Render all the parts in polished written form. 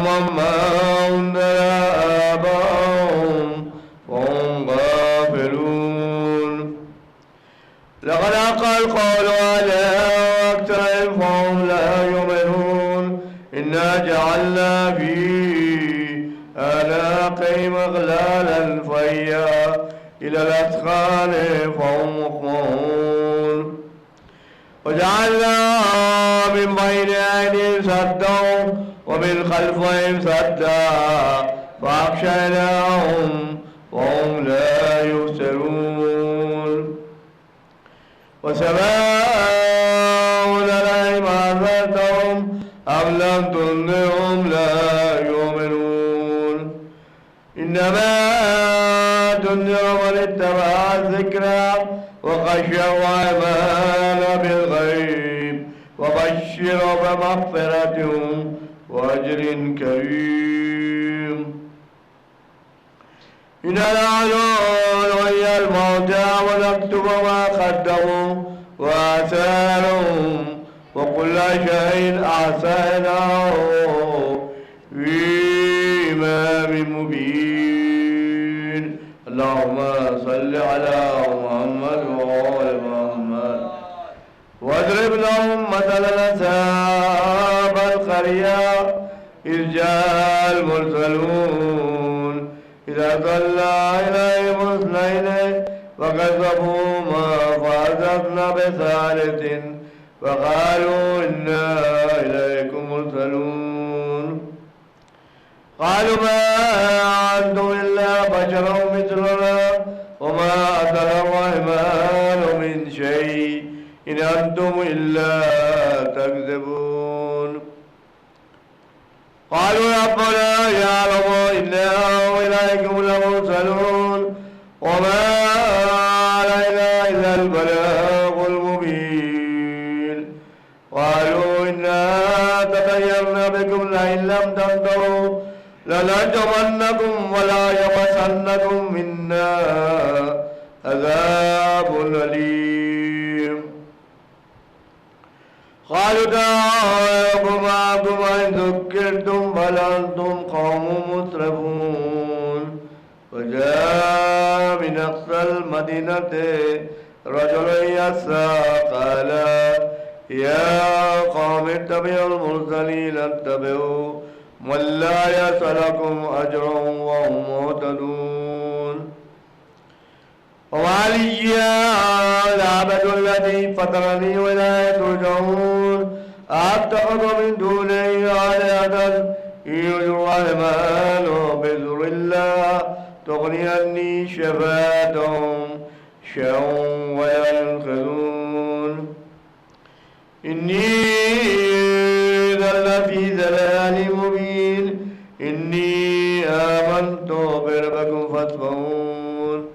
عما أنزل آباؤهم وهم غافلون لقد حق القول على أكثرهم فهم لا يؤمنون إنا جعلنا في أعناقهم أغلالا فهي إلى الأذقان فهم مقمحون وجعلنا من بين أيديهم سدا ومن خلفهم سدا فأغشيناهم وهم لا يبصرون وسواء عليهم أنذرتهم أم لم تنذرهم لا يؤمنون إنما تنذر من اتبع الذكرى وخشي الرحمن بالغيب وبشر بمغفرة وأجر كريم إنا نحن نحيي الموتى ونكتب ما قدموا وآثارهم وكل شيء أحصيناه في إمام مبين اللهم صل على محمد وآل محمد واضرب لهم مثلا أصحاب القرية إذ جاء المرسلون إذا صلى إليهم اثنين فكذبوهما فعززنا بثالث فقالوا إنا إليكم مرسلون قالوا ما أنتم إلا بشر مثلنا وما أنزل الرحمن من شيء إن أنتم إلا تكذبون قالوا ربنا يعلم إنا إليكم لمرسلون وما علينا إلا البلاغ المبين قالوا إنا تطيرنا بكم لئن لم تنتهوا لنرجمنكم ولا يمسنكم منا عذاب أليم قالوا تعالوا معكم إن ذكرتم بل أنتم قوم مسرفون وجاء من أقصى المدينة رجل يسعى قال يا قوم اتبعوا المرسلين اتبعوا من لا يسألكم أجرا وهم مهتدون وعلي العبد الذي فطرني ولا ترجعون أتخذ من دونه آلهة يرجو الرحمن بذر الله تغني عني شفاعتهم شيئا ولا ينقذون إني ذل في ضلال مبين إني آمنت بربكم فاسمعون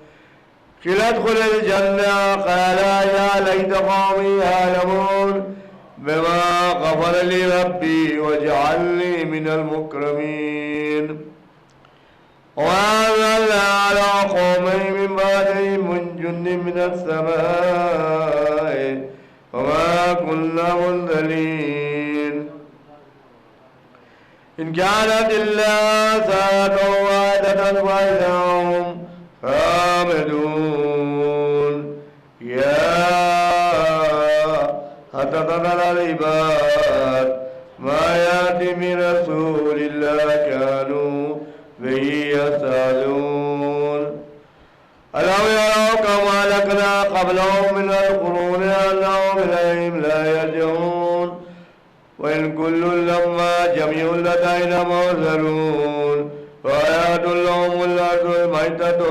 قيل ادخل الجنة قال يا ليت قومي يعلمون بما غفر لي ربي وجعلني من المكرمين وأنزلنا على قومي من بعدهم من جند من السماء وما كنا منزلين إن كانت إلا ساعة واحدة فإذا هم خامدون يا حسرة على العباد ما يأتي من رسول الله كانوا به يستهزئون ألم يروا كما أهلكنا قبلهم من القرون أنهم إليهم لا يرجعون وإن كل لما جميع لدينا محضرون وآيات لهم الأرض الميتة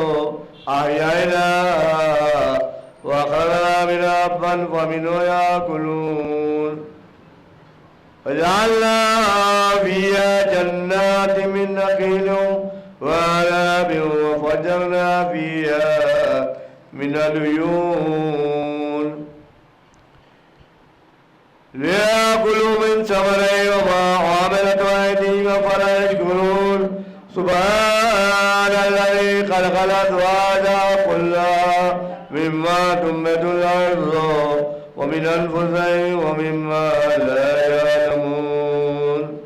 أحييناها وأخرجنا منها حبا فمنه يأكلون وجعلنا فيها جنات من نخيل وأعناب وفجرنا فيها من العيون ليأكلوا من ثمره وما عملت أيديهم فلا يشكرون سبحان الذي خلق الأزواج كلها مما تنبت الأرض ومن أنفسهم ومما لا يعلمون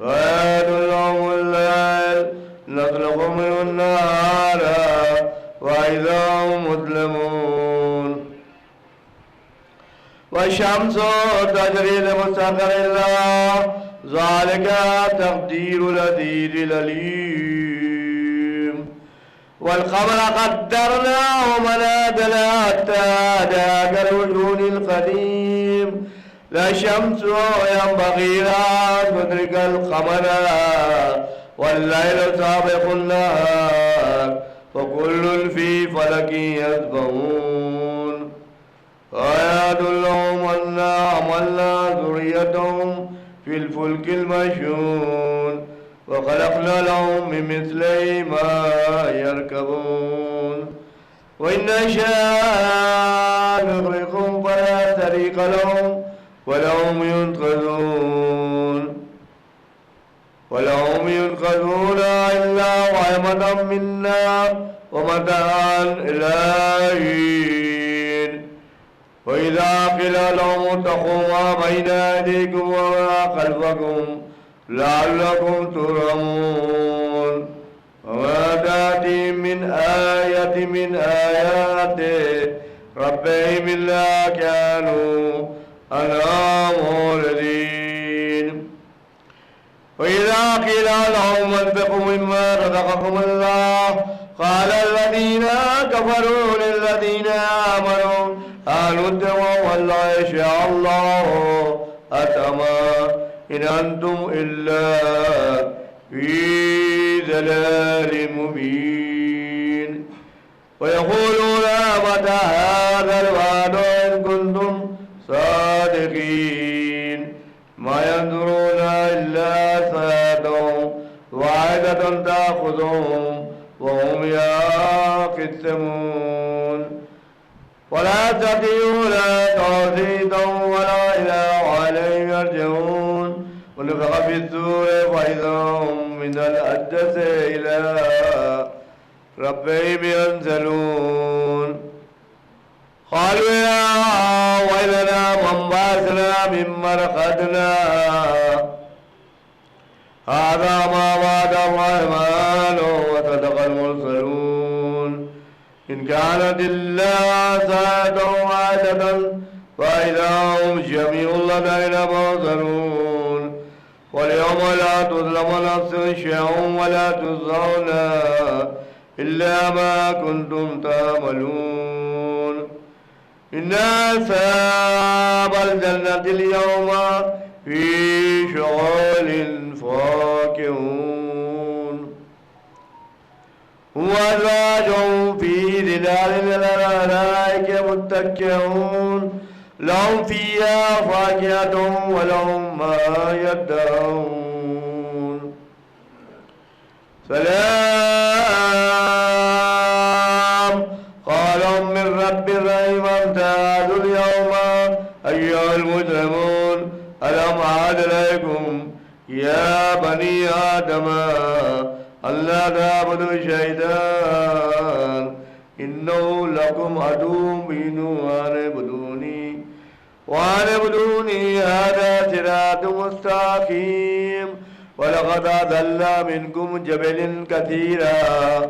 وآيات نطلق منه النار وإذا هم مظلمون والشمس تجري لمستقر لها ذلك تقدير العزيز العليم والقمر قدرناه منازل حتى عاد كالوجود القديم لا شمس ينبغي لها أن تدرك القمر والليل سابق النهار وكل في فلك يسبحون آيات لهم أنا حملنا ذريتهم في الفلك المشحون وخلقنا لهم من مثله ما يركبون وإن نشاء نغرقهم فلا طريق لهم ولهم ينقذون إلا رحمة منا ومتاعا إلى حين وإذا قيل لهم اتقوا ما بين أيديكم وما خلفكم لعلكم ترحمون وما تأتيهم من آية من آيات ربهم إلا كانوا عنها معرضين وإذا قيل لهم انفقوا مما رزقكم الله قال الذين كفروا للذين آمنوا اتقوا والله يشاء الله أتما إن أنتم إلا في ضلال مبين ويقولون متى هذا الوعد إن كنتم صادقين ما ينظرون إلا ساعة واحدة تأخذهم وهم يقسمون ولا يستطيعون توحيدا ولا إلى عليهم يرجعون ونفخ في الصور فإذا هم من الأجداث إلى ربهم ينزلون قالوا يا ويلنا من بعثنا من مرقدنا هذا ما وعد الرحمن وصدق المرسلون إن كانت إلا ساعة واحدة فإذا هم جميع لدينا محضرون واليوم لا تظلم نفس شيئا ولا تجزون إلا ما كنتم تعملون إن أصحاب الجنة اليوم في شغل فاكهون وأزواجهم في ظلال الأرائك متكئون لهم فيها فاكهة ولهم ما يدعون سلام قال من رب الرحيم امتازوا اليوم أيها المجرمون ألم أعد إليكم يا بني آدم ألا تعبدوا الشيطان إنه لكم عدو مبين وأن اعبدوني هذا صراط مستقيم ولقد أضل منكم جبل كثيرا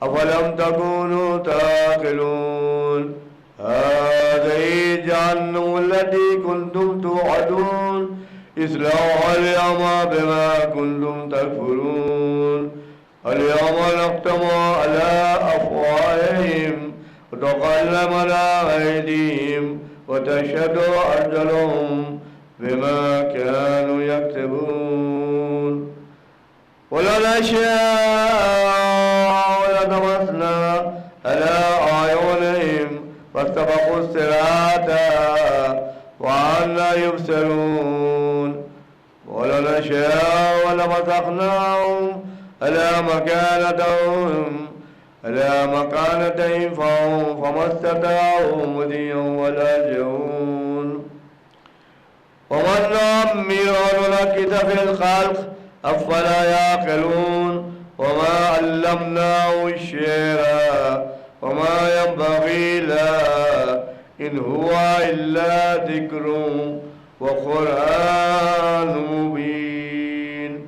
أفلم تكونوا تعقلون هذه جهنم التي كنتم توعدون اصلوها اليوم بما كنتم تكفرون اليوم نختم على أفواههم وتكلمنا أيديهم وتشهد أرجلهم بما كانوا يكسبون ولنشاء لطمسنا على أعينهم فاستبقوا الصراط وأنا يبصرون ولنشاء لمسخناهم على مكانتهم فما استطاعوا مضيا ولا يرجعون ومن نعمره ننكس في الخلق أفلا يعقلون وما علمناه الشعر وما ينبغي له إن هو إلا ذكر وقرآن مبين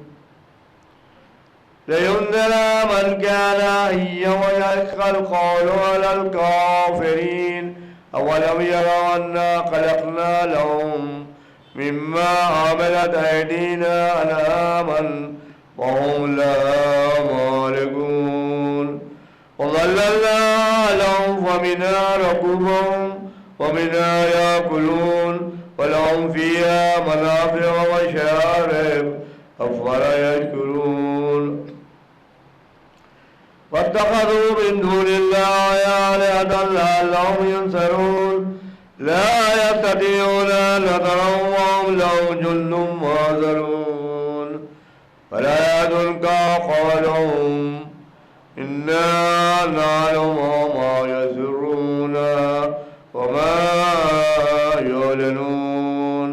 لينذر لينذر من كان حيا ويحق القول على الكافرين أولم يروا أنا خلقنا لهم مما عملت أيدينا أنعاما وهم لها مالكون وظللنا لهم فمنها ركوبهم ومنها يأكلون ولهم فيها منافع وشارب أفلا يشكرون واتخذوا من دون الله آلهة لعلهم ينصرون لا يستطيعون نصرا وهم لهم جند محضرون فلا يحزنك قولهم إنا نعلم ما يسرون وما يعلنون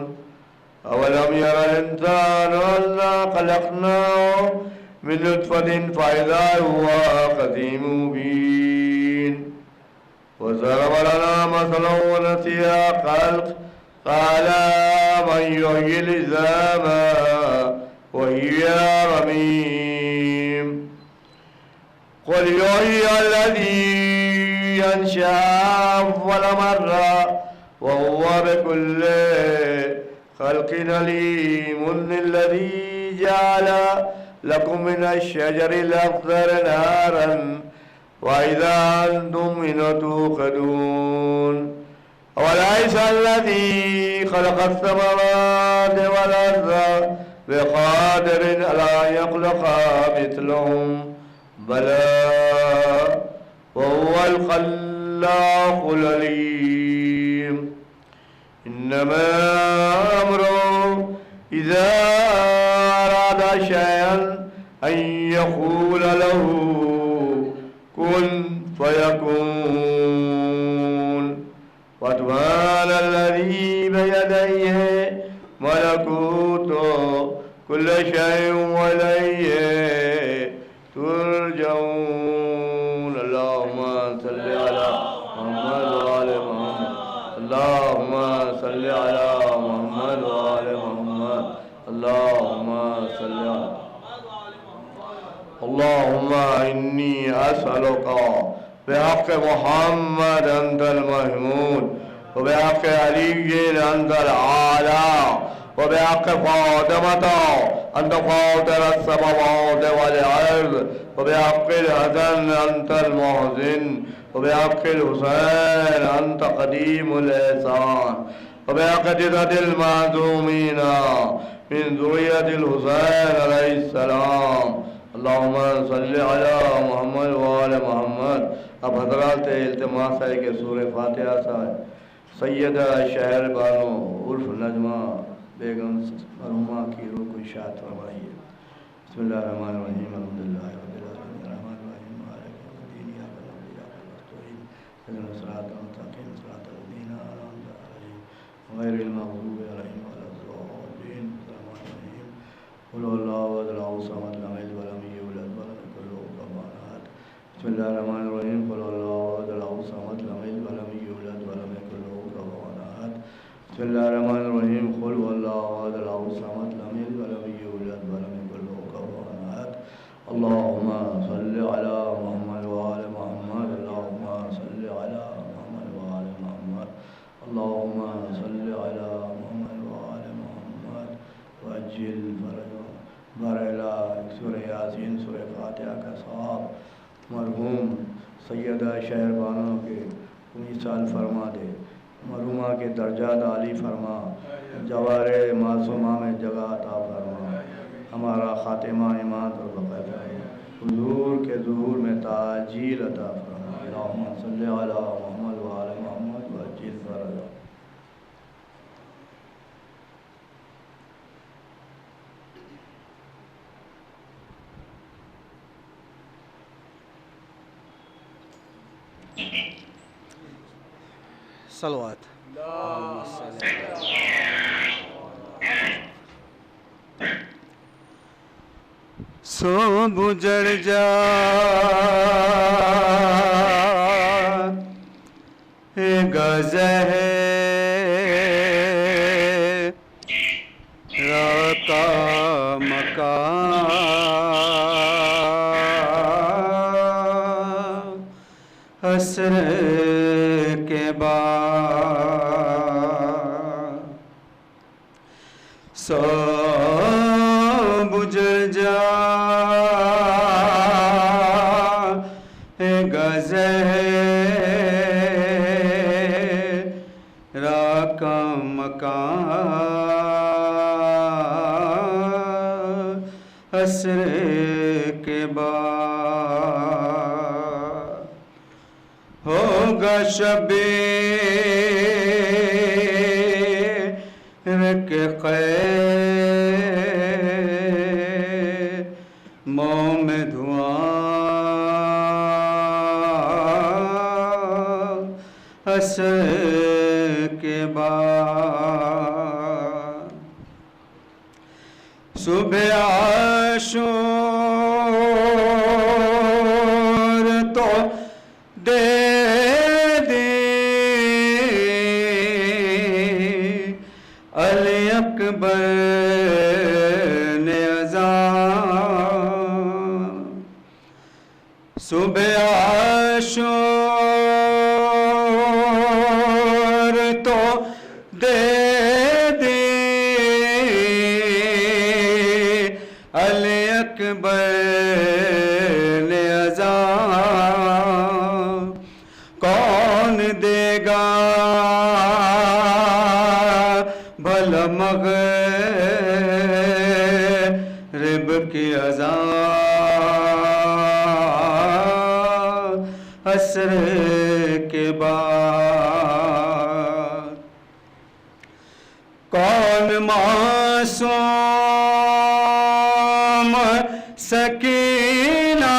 أولم ير الإنسان أنا خلقناه من نطفة فإذا هو خصيم مبين وضرب لنا مثلا ونسي خلق قال من يحيي العظام وهي رميم قل يحيي الذي ينشأ أول مرة وهو بكل خلق عليم الذي جعل لكم من الشجر الأخضر نارا وإذا أنتم منه توقدون أوليس الذي خلق السماوات والأرض بقادر على يخلق مثلهم بلى وهو الخلاق العليم إنما أمره إذا أراد شيئا أن يقول له كن فيكون وسبحان الذي بيده ملكوت كل شيء وإليه ترجعون اللهم صل على محمد وآل محمد اللهم صل على محمد وآل محمد اللهم صل على اللهم إني أسألك بحق محمد أنت المحمود وبحق علي أنت الأعلى وبحق فاطمة أنت فاطر السماوات والأرض وبحق الحسن أنت المحسن وبحق الحسين أنت قديم الإحسان وبحق جدة المعصومين من ذرية الحسين عليه السلام اللهم صل على محمد وآل محمد. اب حضرات التماس ہے کہ سورہ فاتحہ سے سیدہ شہر بانو عرف نجمہ بیگم مرحومہ کی روح کو اشاعت فرمائیے. بسم اللہ الرحمن الرحیم الحمدللہ رب العالمین الرحمن الرحیم مالک یوم الدین ایاک نعبد و ایاک نستعین اهدنا الصراط المستقیم صراط الذین انعمت علیہم غیر المغضوب علیہم ولا الضالین. الرحمن الرحیم قل هو اللہ احد اللہ الصمد لم یلد ولم یولد ولم یکن له کفوا احد. بسم اللہ الرحمن الرحیم قل هو اللہ احد اللہ الصمد لم یلد ولم یولد ولم یکن له کفوا احد. بسم اللہ الرحمن الرحیم قل هو اللہ احد اللہ الصمد لم یلد ولم یولد ولم یکن له کفوا احد. اللهم صل على محمد وآل محمد اللهم صل على محمد وآل محمد اللهم صل على محمد وآل محمد وعجل فرجهم. برلا سورہ یاسین سورہ فاتحہ کا ثواب مرحوم سیدہ شہر بانو کے 19 سال فرما دے. مرحومہ کے درجات عالی فرما. جوار معصومہ میں جگہ عطا فرما. ہمارا خاتمہ ایمان اور بقا فرما. حضور کے ظہور میں تعجیل عطا فرما. اللہم صلی علی محمد وآل محمد وعجل فرجهم. صلوات. سو گزر جا گزہ رکا مکان عصر کے بعد سو بجھڑ جائے گا زہرا کا مکان عصر کے بعد ہوگا شبیر کے خیموں میں دھواں عصر کے بعد صبح عاشور تو دے علی اکبر نے اذان صبح عاشور تو دے دی علی اکبر نے اذان کون دے گا بھلا مغرب کی اذان عصر کے بعد کون معصوم سکینہ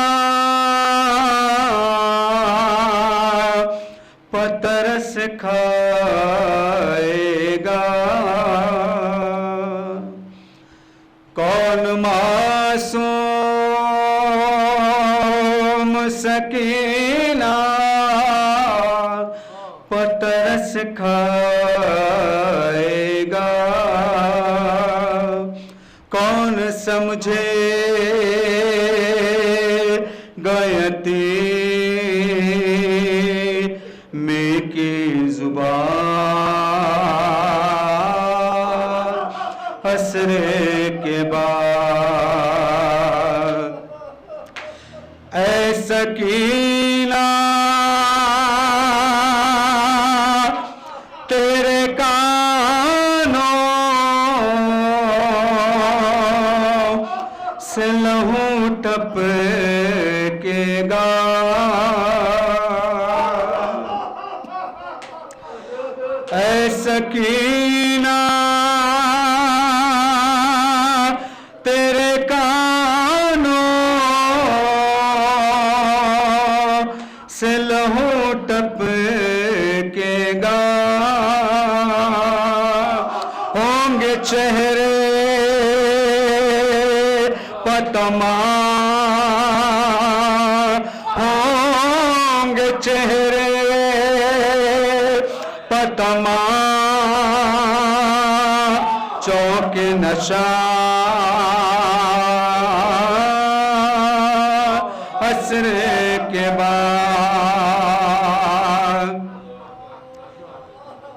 پترس کھائے گا کون معصوم سکینہ پترس کھائے گا کون سمجھے یتیم کی زبان عصر کے بعد اے سکینہ تیرے کانوں سے لہو ٹپکے گا اے سکینہ تیرے کانوں سے لہو ٹپکے گا ہوں گے چہرے پتمام ہوں گے چہرے پتمام چوک نشان عصر کے بعد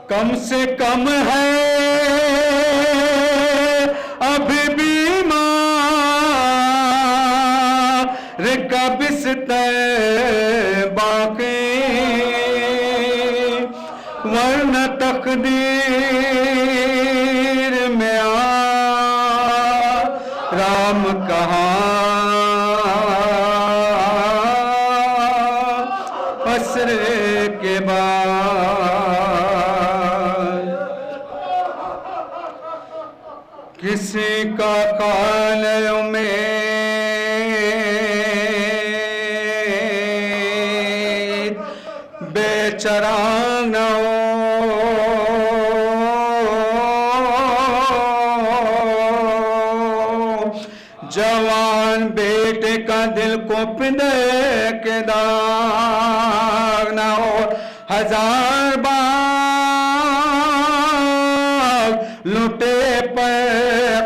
کم سے کم ہے ابھی بیمار کا بستر باقی ورنہ تقدیر میں آرام کہاں عصر کے بعد کسی کا قال امید بے چراغ نہ ہو جوان بیٹے کا دل کو پندے کے داغ نہ ہو ہزار باغ لٹے پر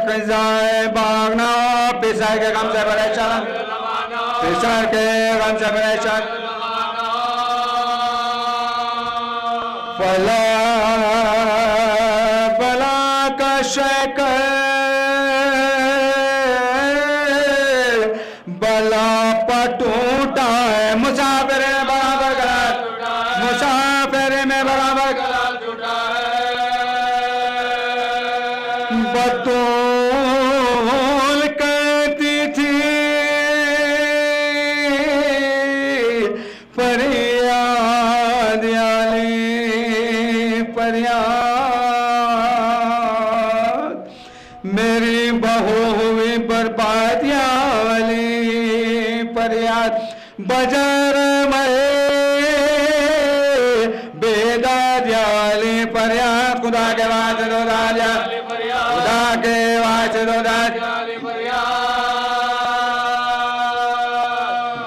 قضائے باغ نہ ہو پیسائے کے غم سے پریشان پیسائے کے غم سے پریشان بلا بلا کا شکر بلا پٹوٹا ہے مسافر میں برابر گلا مسافر میں برابر گلا ٹوٹا ہے بطول کرتی تھی فریاد علی فریاد میری بہو ہوئی برباد علی فریاد بجر میں بیداد علی فریاد خدا کے واسطے دو راجا خدا کے واسطے دو راجا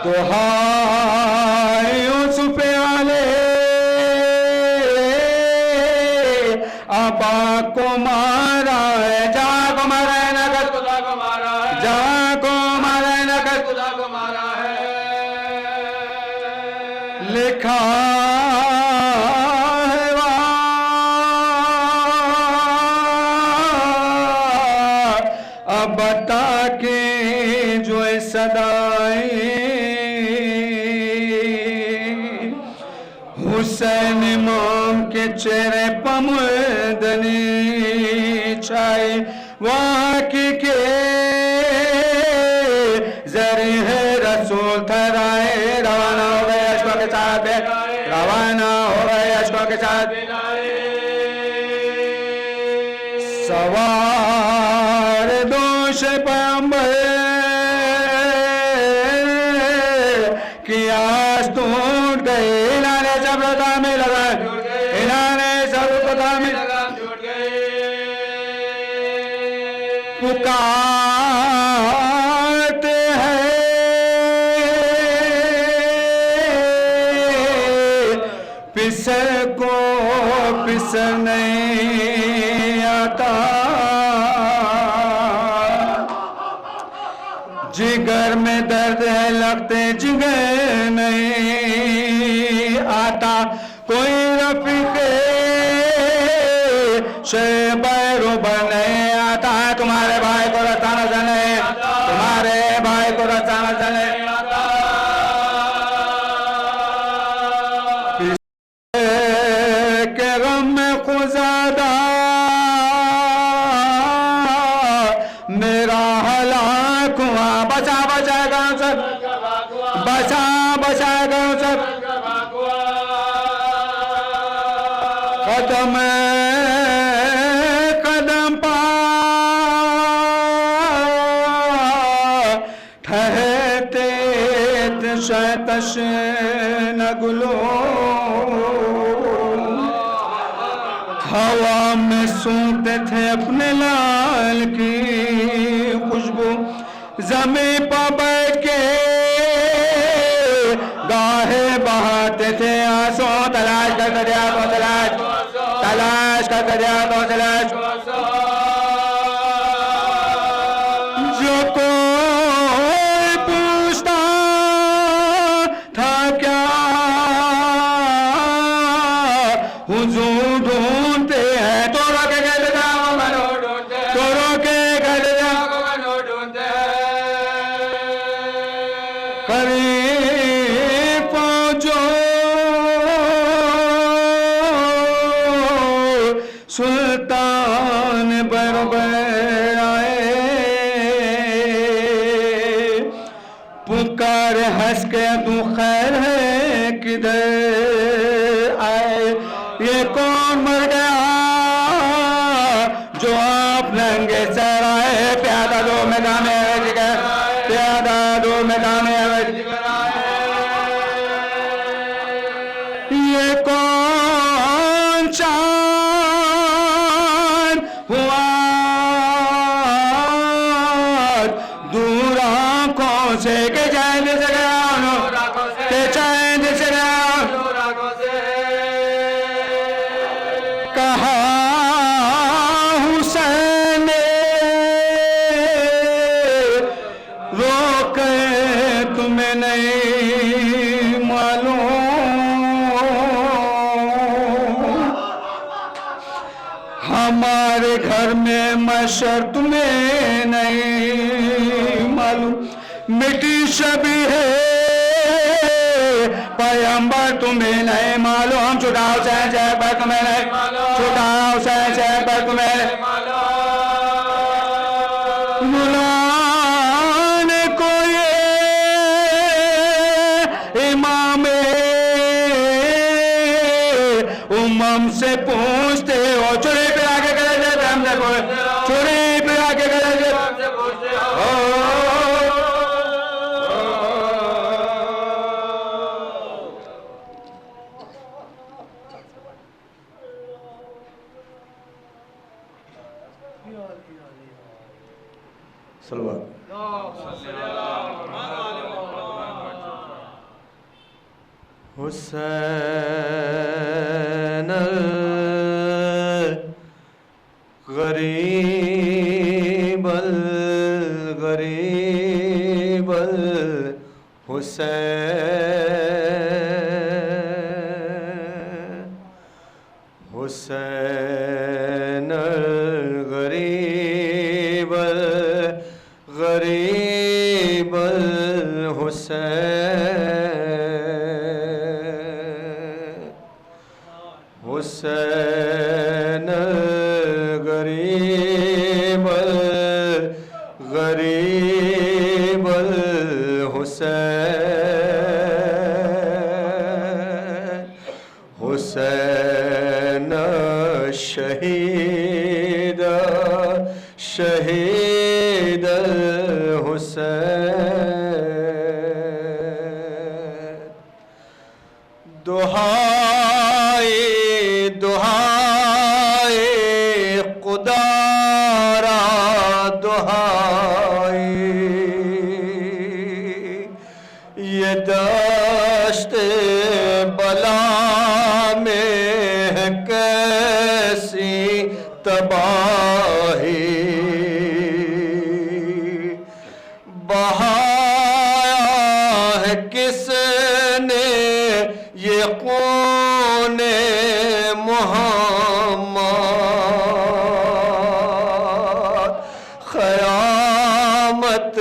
دہائی یوسف علیہ ابا کو مارا ہے جا کو مارا ہے نگر خدا کو مارا ہے جا کو مارا ہے نگر خدا کو مارا ہے لکھا ہے وہاں اب بتا کے جو صدائی حسین امام کے چہرے پمدنی چھائے واقعی کے ذریعہ ہے رسول تھرائے روانہ ہو گئے عشقوں کے ساتھ روانہ ہو گئے عشقوں کے ساتھ سوار دوش پیغمبر کی آس ٹوٹ گئی انہوں نے سب رتا میں لگا انہوں نے سب رتا میں لگا پکارتے ہیں پسر کو پسر نہیں آتا جگر میں درد ہے لگتے جگر نہیں آتا کوئی رفیق شیبر بنے آتا تمہارے بھائی کو رستا نہ چلے تمہارے بھائی کو رستا نہ چلے کے غم میں خزادہ میرا ہلاک ہوا بچا بچا گا سب بچا بچا گا سب قدم قدم پا ٹھہرتے تشتش نگلو ہوا میں سونتے تھے اپنے لال کی خوشبو زمین پہ بیٹھ کے گاہے بہاتے تھے آنسو تلاش کر دریا کو تلاش تلاش کر دریا کو تلاش جو کوئی پوچھتا تھا کیا حضور ڈھونڈتے ہیں تو روکے گئے جاؤ منو ڈھونڈتے تو روکے گئے جاؤ منو ڈھونڈتے قریب پہنچو سلطان بربر آئے پکار ہنس کے تو خیر ہے کدھر آئے یہ کون مر گیا جو آپ ننگے سر آئے پیادہ دو میدان جگر پیادہ دو میدان جگر یہ کون چاند ہوا دور آنکھوں سے کہ چاند سے گیا کہ چاند سے گیا کہا حسین روک تمہیں نہیں معلوم کرم مشر تمہیں نہیں معلوم مٹی شبی ہے پیغمبر تمہیں نہیں معلوم چھوٹا حسین شہر پر تمہیں نہیں چھوٹا حسین شہر پر تمہیں نہیں مولانا کو یہ امام امم سے پوچھتے ہو چوری پہ آگے کرے جاتے ہم سے پوچھتے ہو چوری پہ آگے کرے جاتے ہم سے پوچھتے ہو صلوات حسین غریب الغریب الحسین حسین غریب غریب الحسین حسین غریب غریب الحسین حسین شہید شہید الحسین دعائے دعائے خدا را دعائے یہ دشت بلا میں ہے کیسی تباہی بہایا ہے کس نے یہ خون محمد قیامت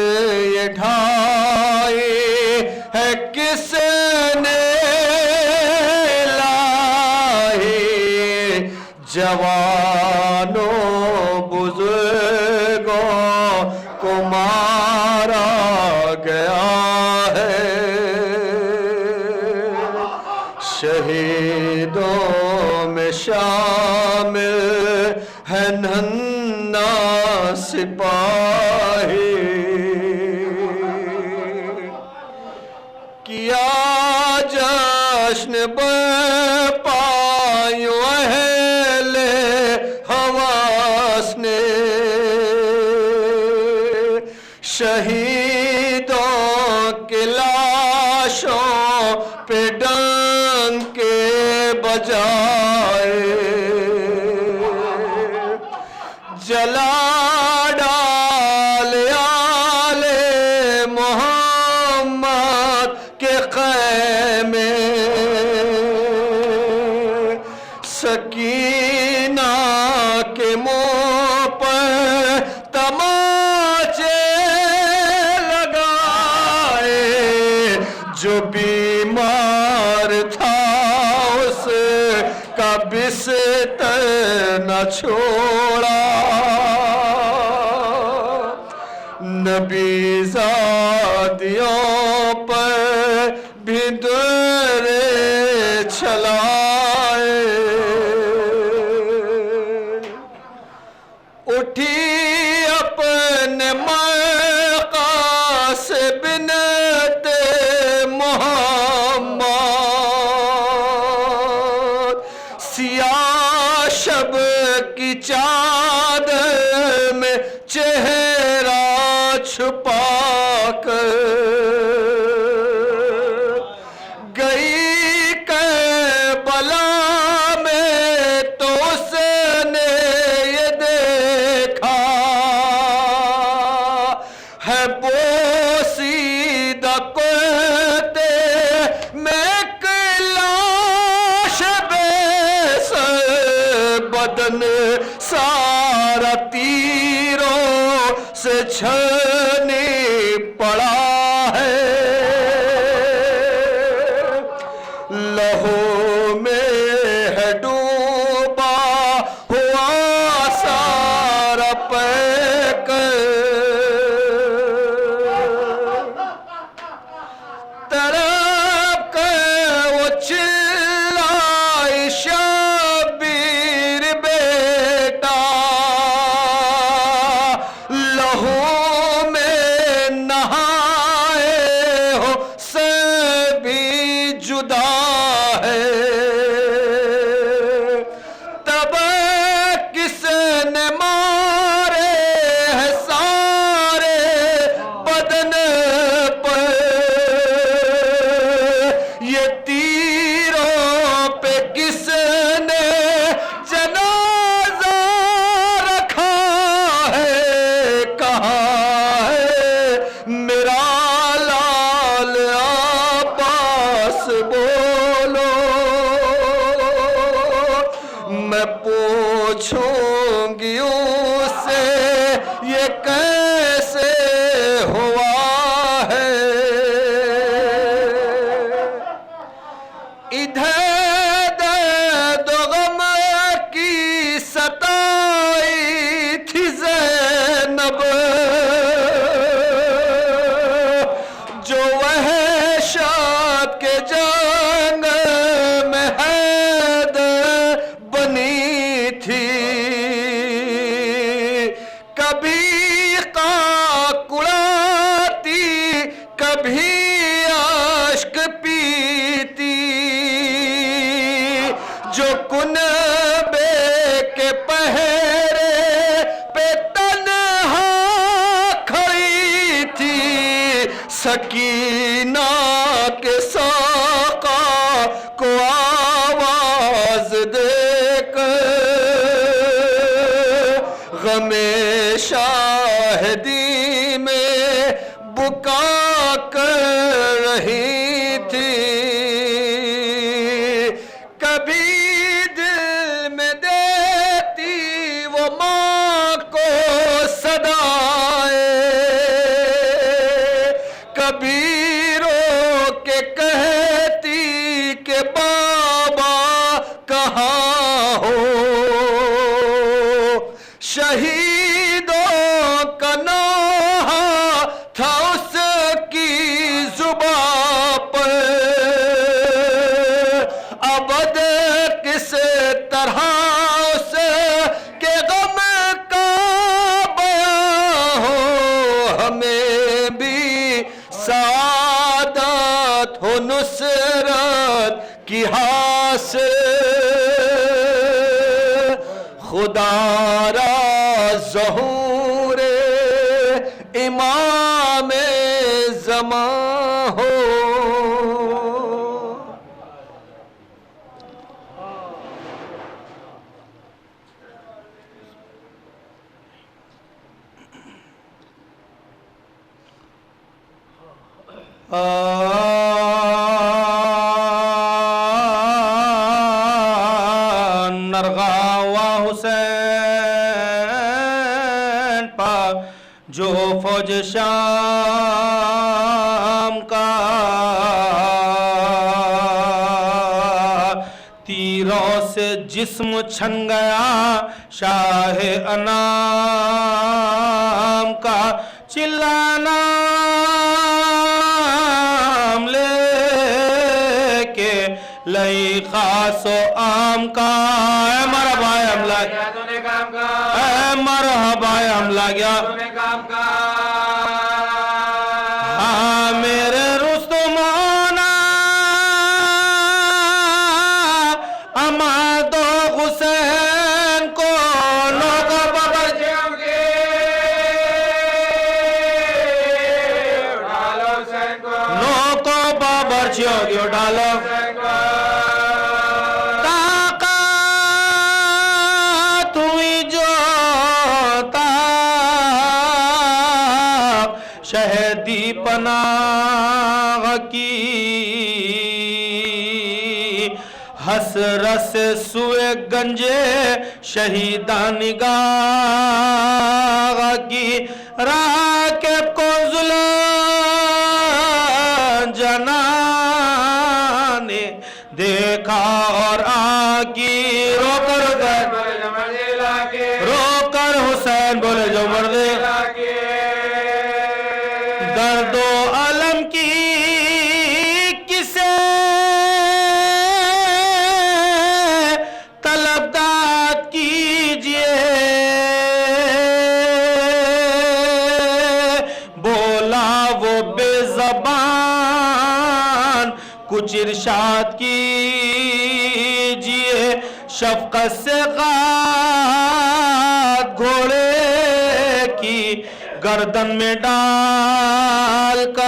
یہ ڈھائی ہے کس نے لائی جوانوں بزرگوں کو مارا گیا ہے شہیدوں میں شامل ہے ننھا سپاہی کیا جشن برپا یوں اہل حواس نے شہیدوں کی لاشوں پہ ڈنکے بجائے جلا ڈال آل محمد کے خیمے سکینہ کے منہ پر تماچے لگائے جو بیمار تھا اس کا بستر نہ چھوڑا نبی زادیوں پر بھی در چلائے اٹھی اپنے مرقع سے بنت محمد سیاہ شب کی چادر میں چہرہ چھپا کر گئی کربلا میں تو اس نے یہ دیکھا ہے بوسیدہ کرتے میں کلاش بے سر بدن سارا گلشنی پڑا ہے لہو میں ہے ڈوبا ہوا سارا پیک تڑپ کر وہ چلائی شبیر بیٹا لہو میں نہائے ہو سبھی جدا ہے تب کس نے مارے ہیں سارے بدن پر یہ تیروں پہ کس نے جنازہ رکھا ہے کہاں ہے میرا لال عباس بولو میں پوچھوں گی اس سے یہ کیسے ہوا ہے ادھر درد و غم کی ستائی تھی زینب جو وحشت کے جنگ میں حیدر بنی تھی کبھی قاق اڑاتی کبھی اشک پیتی جو کنبے کے پہرے پہ تنہا کھڑی تھی سکینہ کے ساقہ کو آواز دے کر غم شاہدی میں بکا کر رہی تھی کبھی دل میں دیتی وہ ماں کو صدائے کبھی رو کے کہتی کہ بابا کہاں ہو شہیدوں کا نوحہ تھا اس کی زباں پر ابد کس طرح اس کے غم کا بیان ہو ہمیں بھی سعادت ہو نصرت کی حاصل خدا را ظہور امام زمان ہو نرغاوا حسین پاک جو فوج شام کا تیروں سے جسم چھن گیا شاہ انام کا چلانا لے کے لئی خاص و عام کا اے مرحبا حملہ گیا تو نے کام کا اے مرحبا حملہ گیا تو نے کام کا ہاں میرے رستمانا اماد و حسین کو لوگوں بابر جم گے ڈالو حسین کو لوگوں بابر جم گے ڈالو شہدی پناہ کی حسرت سے سوئے گنجے شہیدان نگاہ کی راکب کو زلجنا نے دیکھا اور آگی رو کر حسین بولے جو مردے درد و علم کی کسے طلبداد کیجئے بولا وہ بے زبان کچھ ارشاد کیجئے شفقت سے غاد گھوڑے کی گردن میں ڈال کر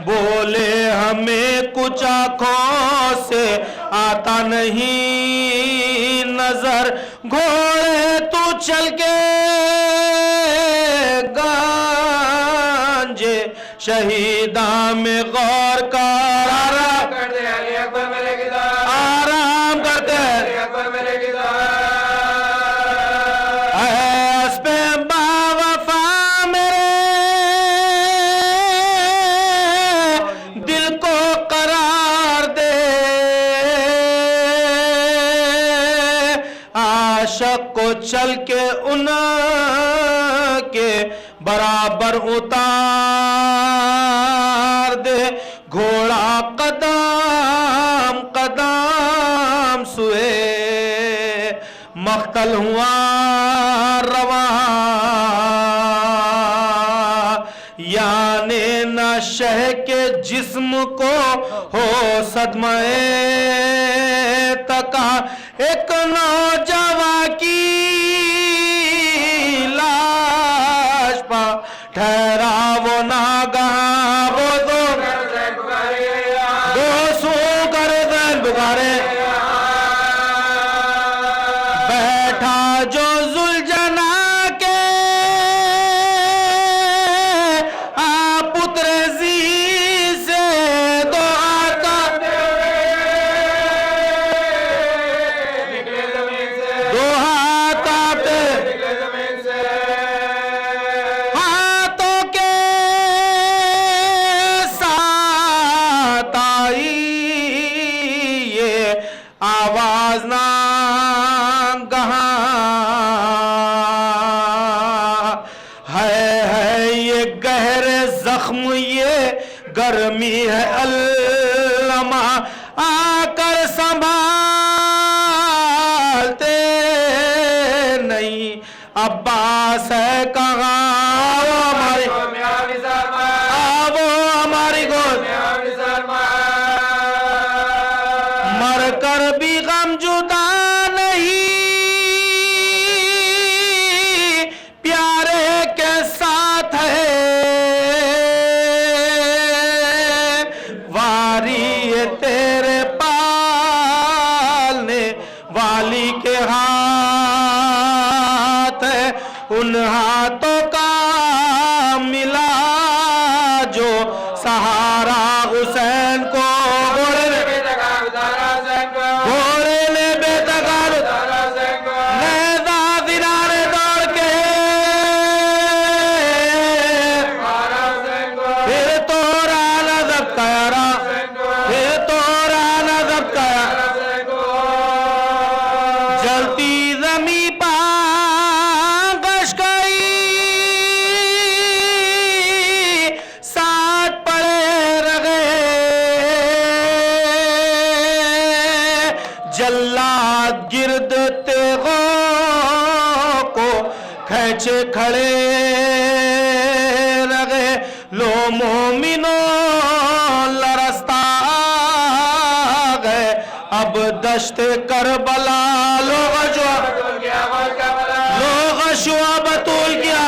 بولے ہمیں کچھ آنکھوں سے آتا نہیں نظر گھوڑے تو چل کے گانجے شہیداں میں غور کر آرام کرتے کو چل کے ان کے برابر اتار دے گھوڑا قدم قدم سوئے مقتل ہوا رواں یعنی نہ شہ کے جسم کو ہو صدمہ تکا ایک نوجوان کی لاش پا ٹھہرا وہ ناگہاں وہ دو سو کر دین بکارے بیٹھا جو زلجنا کے پتر زی سے دو آتا دو ہاتھ آتے ہاتھوں کے ساتھ آئی یہ آواز ناگہاں ہے یہ گہرے زخم یہ گرمی ہے علمہ آ کر سنبھالتے نہیں عباس ہے کہاں وہ ہماری گود مر کر بھی غم جدا نہیں پیارے کے ساتھ ہے واری تیرے پالنے والی کے ہاتھ ہے ان ہاتھوں کا ملا جو سہارا حسین کو گھوڑے نے بے تکار نیزہ دینارے دوڑ کے پھر تورا نظب کیرا پھر تورا نظب کیرا جلتی زمین پا گش گئی ساتھ پڑے رگے جلاد گرد تیغوں کو کھینچے کھڑے رگے لو مومنوں لرستا گئے اب دشت کربلا لوگ شوا بطول کیا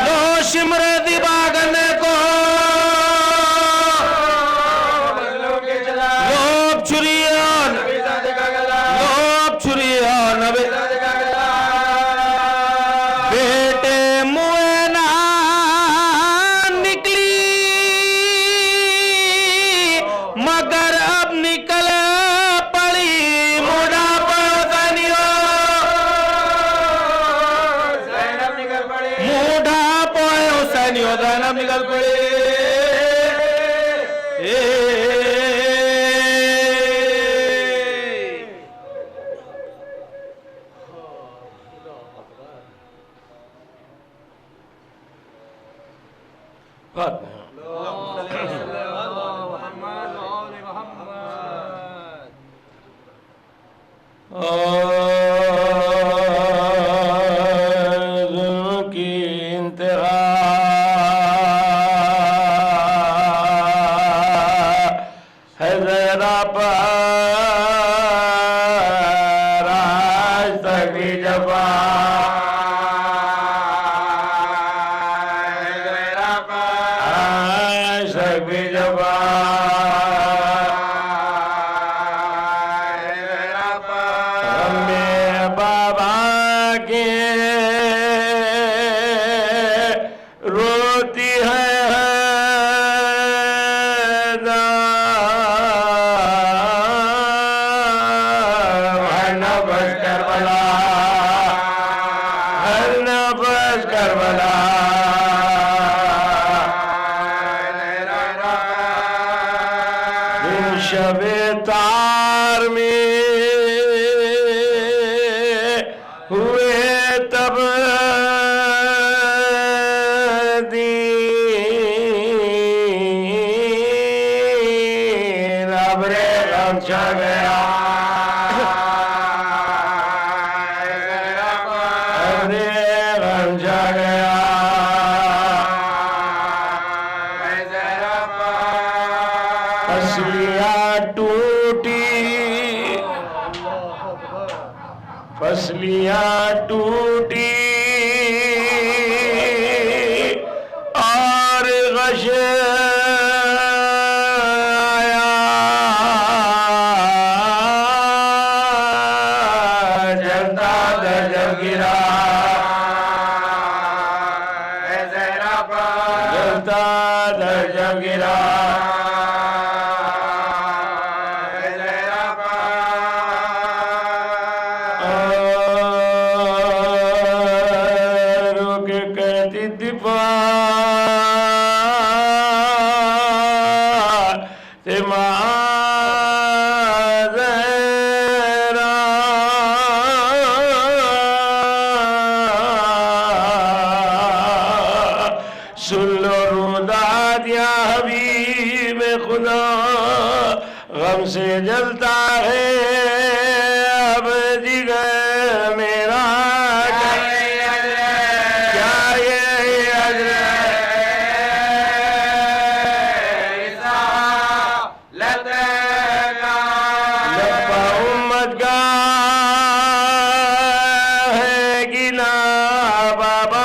لو شمر دیباگنے کو لوب چھریان نبی بیٹے موینا نکلی مگر اب نکل پڑی موڑا پڑھنی ہو موڈھا پوئے حسینی و زینب نکل پڑے فصلیاں ٹوٹی اور غش آیا جلتا جب گرا جلتا جب گرا غم سے جلتا ہے اب جگر میرا کیا یہ عجر لپا امت کا ہے گلا بابا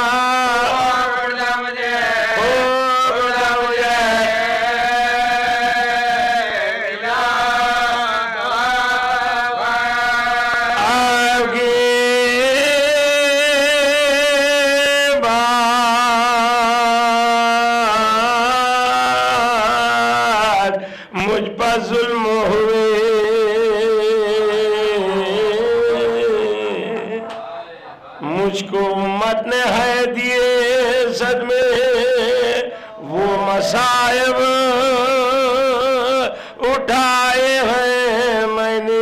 مجھ پر ظلم ہوئے مجھ کو امت نے ہے دیے صدمے وہ مصائب اٹھائے ہیں میں نے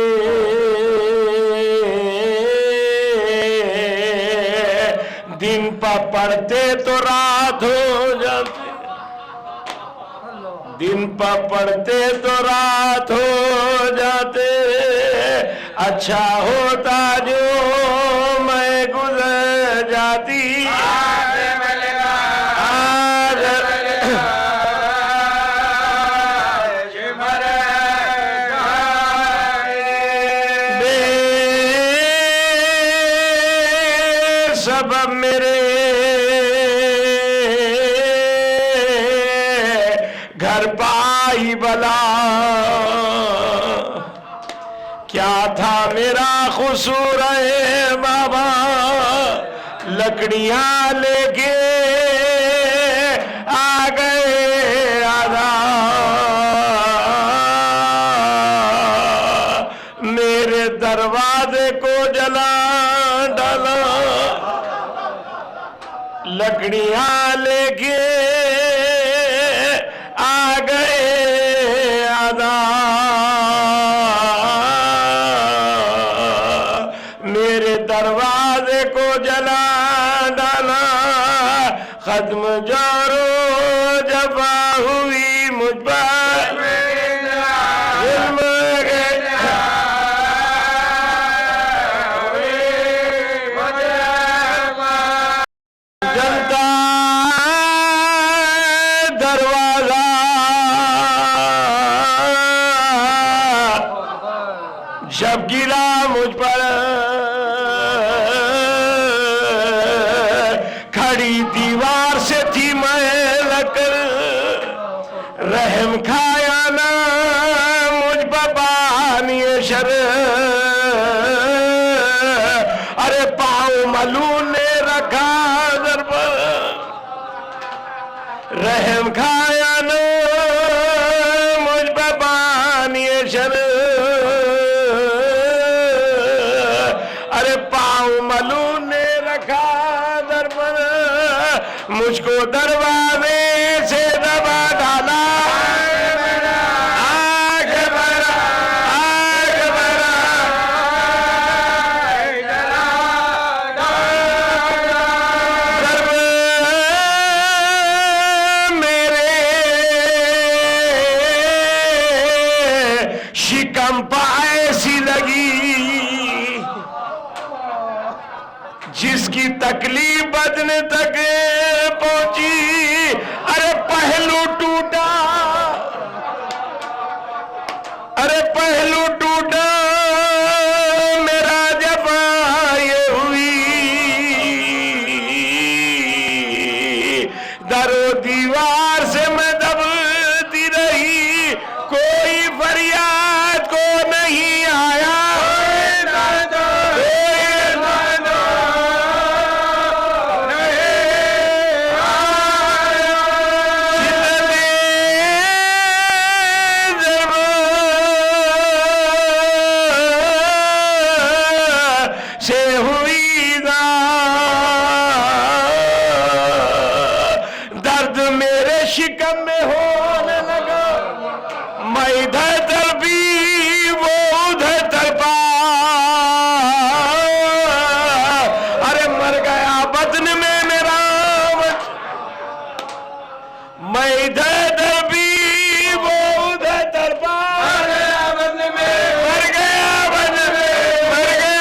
دن پر پڑھتے تو رات ہو جاتی دن پر پڑھتے تو رات ہو جاتے اچھا ہوتا جو میں گزر جاتی بے سبب میرے گھر پائی بلا کیا تھا میرا قصور ہے بابا لکڑیاں لے کے آ گئے آدھا میرے دروازے کو جلا ڈالا پکڑیاں لے کے آ گئے عذاب، میرے دروازے کو جلا ڈالا، ختم جورو جفا ہوئی مجھ پر، ظلم جلتا دروازہ جب گرا مجھ پر، کھڑی دیوار سے تھی میں لکر، رحم کھایا نا مجھ پر بانی شر، ارے پاؤں ملون نے رکھا در پر، رحم کھایا نا مجھ پر بانی شر، ارے پاؤں ملون نے رکھا در پر، مجھ کو دروازے سے دبا ڈالا، آگ بھرا ضرب میرے شکم پہ ایسی لگی جس کی تکلیف بدن تک پہنچی، ارے پہلو ٹوٹا، ارے پہلو ٹوٹا میرا جفا یہ ہوئی، در و دیوار سے میں دبتی رہی، کوئی فریاد کو نہیں آیا، سے ہوئی درد میرے شکم میں ہونے لگا، میں ادھر تڑپی وہ ادھر تڑپا، ارے مر گیا بدن میں میرا، میں ادھر تڑپی وہ ادھر تڑپا، مر گیا بدن میں، مر گیا بدن میں، مر گیا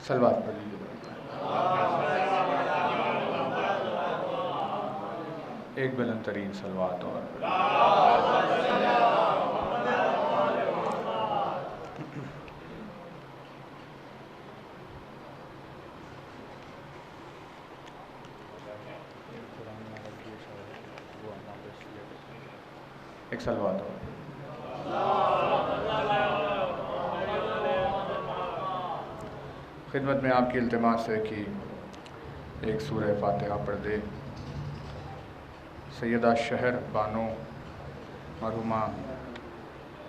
صلوات پڑھ لیجیے. ایک بلند ترین صلوات اور ایک صلوات اور. خدمت میں آپ کی التماس ہے کہ ایک سورہ فاتحہ پڑھ دے. سیدہ شہر بانو مرحومہ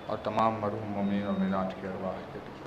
اور تمام مرحوم مومنین اور مومنات کی ارواح کے لیے.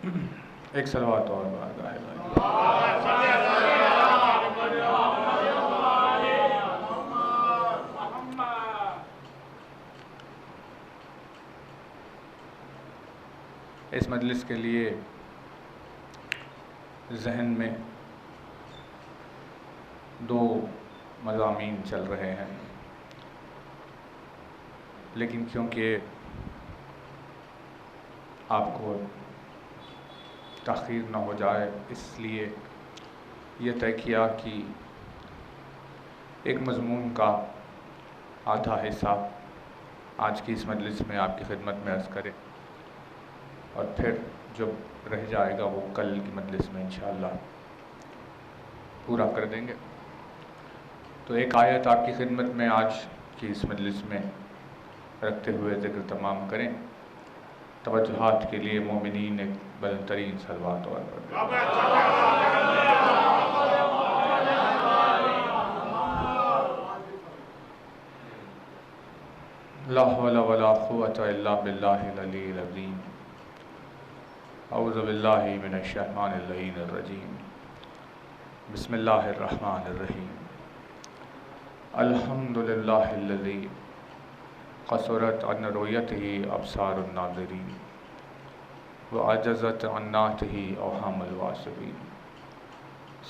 ایک صلوات اور بارگاہ اس مجلس کے لیے ذہن میں دو مضامین چل رہے ہیں، لیکن کیونکہ آپ کو تاخیر نہ ہو جائے اس لیے یہ طے کیا کہ ایک مضمون کا آدھا حصہ آج کی اس مجلس میں آپ کی خدمت میں عرض کرے، اور پھر جو رہ جائے گا وہ کل کی مجلس میں انشاءاللہ پورا کر دیں گے۔ تو ایک آیت آپ کی خدمت میں آج کی اس مجلس میں رکھتے ہوئے ذکر تمام کریں۔ توجہات کے لیے مومنین ایک بلند ترین صلوات اور لا حول ولا قوة الا باللہ العلی العظیم۔ اعوذ باللہ من الشیطان اللعین الرجیم۔ بسم اللہ الرحمن الرحیم۔ الحمدللہ الذی قصرت عن رؤیتہ ابصار الناظرین وعجزت عن نعتہ اوہام الواصفین۔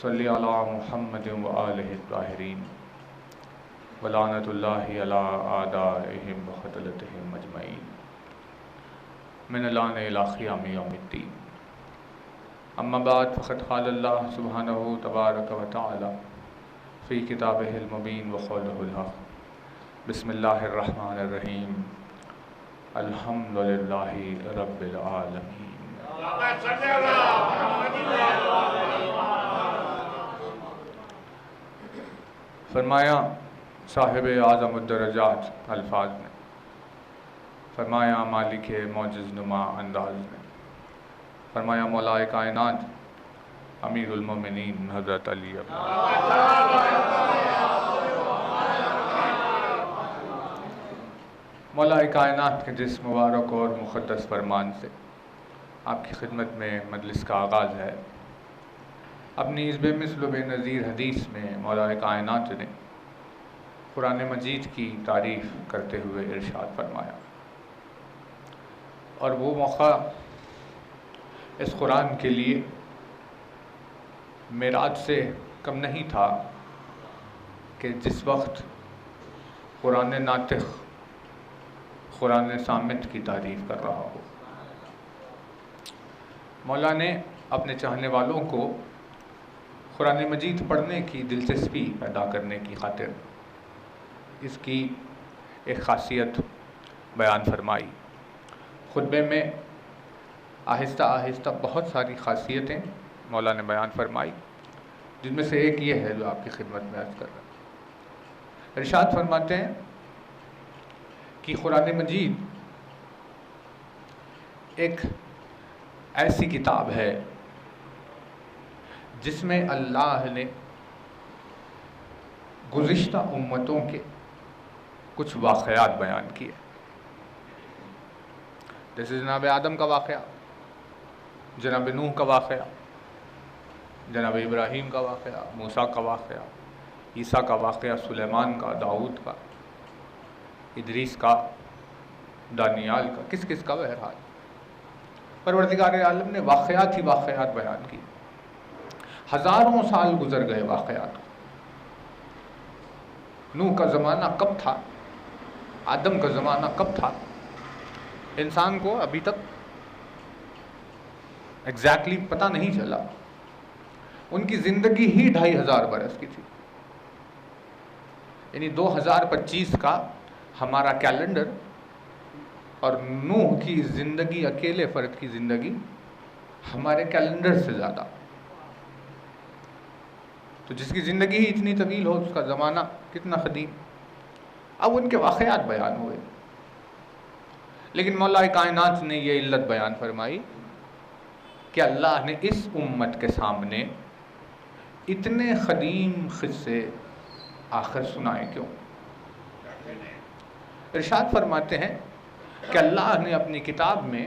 صلی علی محمد وآلہ الطاہرین ولعنۃ اللہ علی اعدائہم وقتلتہم اجمعین من الآن الی قیام یوم الدین۔ اما بعد فقد قال اللہ سبحانہ تبارک و تعالی فی کتابہ المبین وقولہ الحق۔ بسم اللہ الرحمن الرحیم۔ الحمدللہ رب العالمین۔ فرمایا صاحب اعظم الدرجات الفاظ نے، فرمایا مالک معجز نما انداز نے، فرمایا مولا کائنات امیر المومنین حضرت علی مولا کائنات کے جس مبارک اور مقدس فرمان سے آپ کی خدمت میں مجلس کا آغاز ہے، اپنی اس بے مثل و بے نظیر حدیث میں مولا کائنات نے قرآن مجید کی تعریف کرتے ہوئے ارشاد فرمایا، اور وہ موقع اس قرآن کے لیے معراج سے کم نہیں تھا کہ جس وقت قرآن ناطق قرآن صامت کی تعریف کر رہا ہو۔ مولا نے اپنے چاہنے والوں کو قرآن مجید پڑھنے کی دلچسپی پیدا کرنے کی خاطر اس کی ایک خاصیت بیان فرمائی۔ خطبے میں آہستہ آہستہ بہت ساری خاصیتیں مولا نے بیان فرمائی، جن میں سے ایک یہ ہے جو آپ کی خدمت میں عرض کر رہا ہوں۔ ارشاد فرماتے ہیں کہ قرآن مجید ایک ایسی کتاب ہے جس میں اللہ نے گزشتہ امتوں کے کچھ واقعات بیان کیے، جیسے جناب آدم کا واقعہ، جناب نوح کا واقعہ، جناب ابراہیم کا واقعہ، موسیٰ کا واقعہ، عیسیٰ کا واقعہ، سلیمان کا، داؤد کا، ادریس کا، دانیال کا، کس کس کا، بہرحال پروردگار عالم نے واقعات ہی واقعات بیان کی۔ ہزاروں سال گزر گئے واقعات۔ نوح کا زمانہ کب تھا، آدم کا زمانہ کب تھا، انسان کو ابھی تک ایگزیکٹلی پتہ نہیں چلا۔ ان کی زندگی ہی 2500 برس کی تھی، یعنی 2025 کا ہمارا کیلنڈر اور نوح کی زندگی، اکیلے فرد کی زندگی ہمارے کیلنڈر سے زیادہ۔ تو جس کی زندگی ہی اتنی طویل ہو، اس کا زمانہ کتنا قدیم۔ اب ان کے واقعات بیان ہوئے، لیکن مولا کائنات نے یہ علت بیان فرمائی کہ اللہ نے اس امت کے سامنے اتنے قدیم قصے آخر سنائے کیوں؟ ارشاد فرماتے ہیں کہ اللہ نے اپنی کتاب میں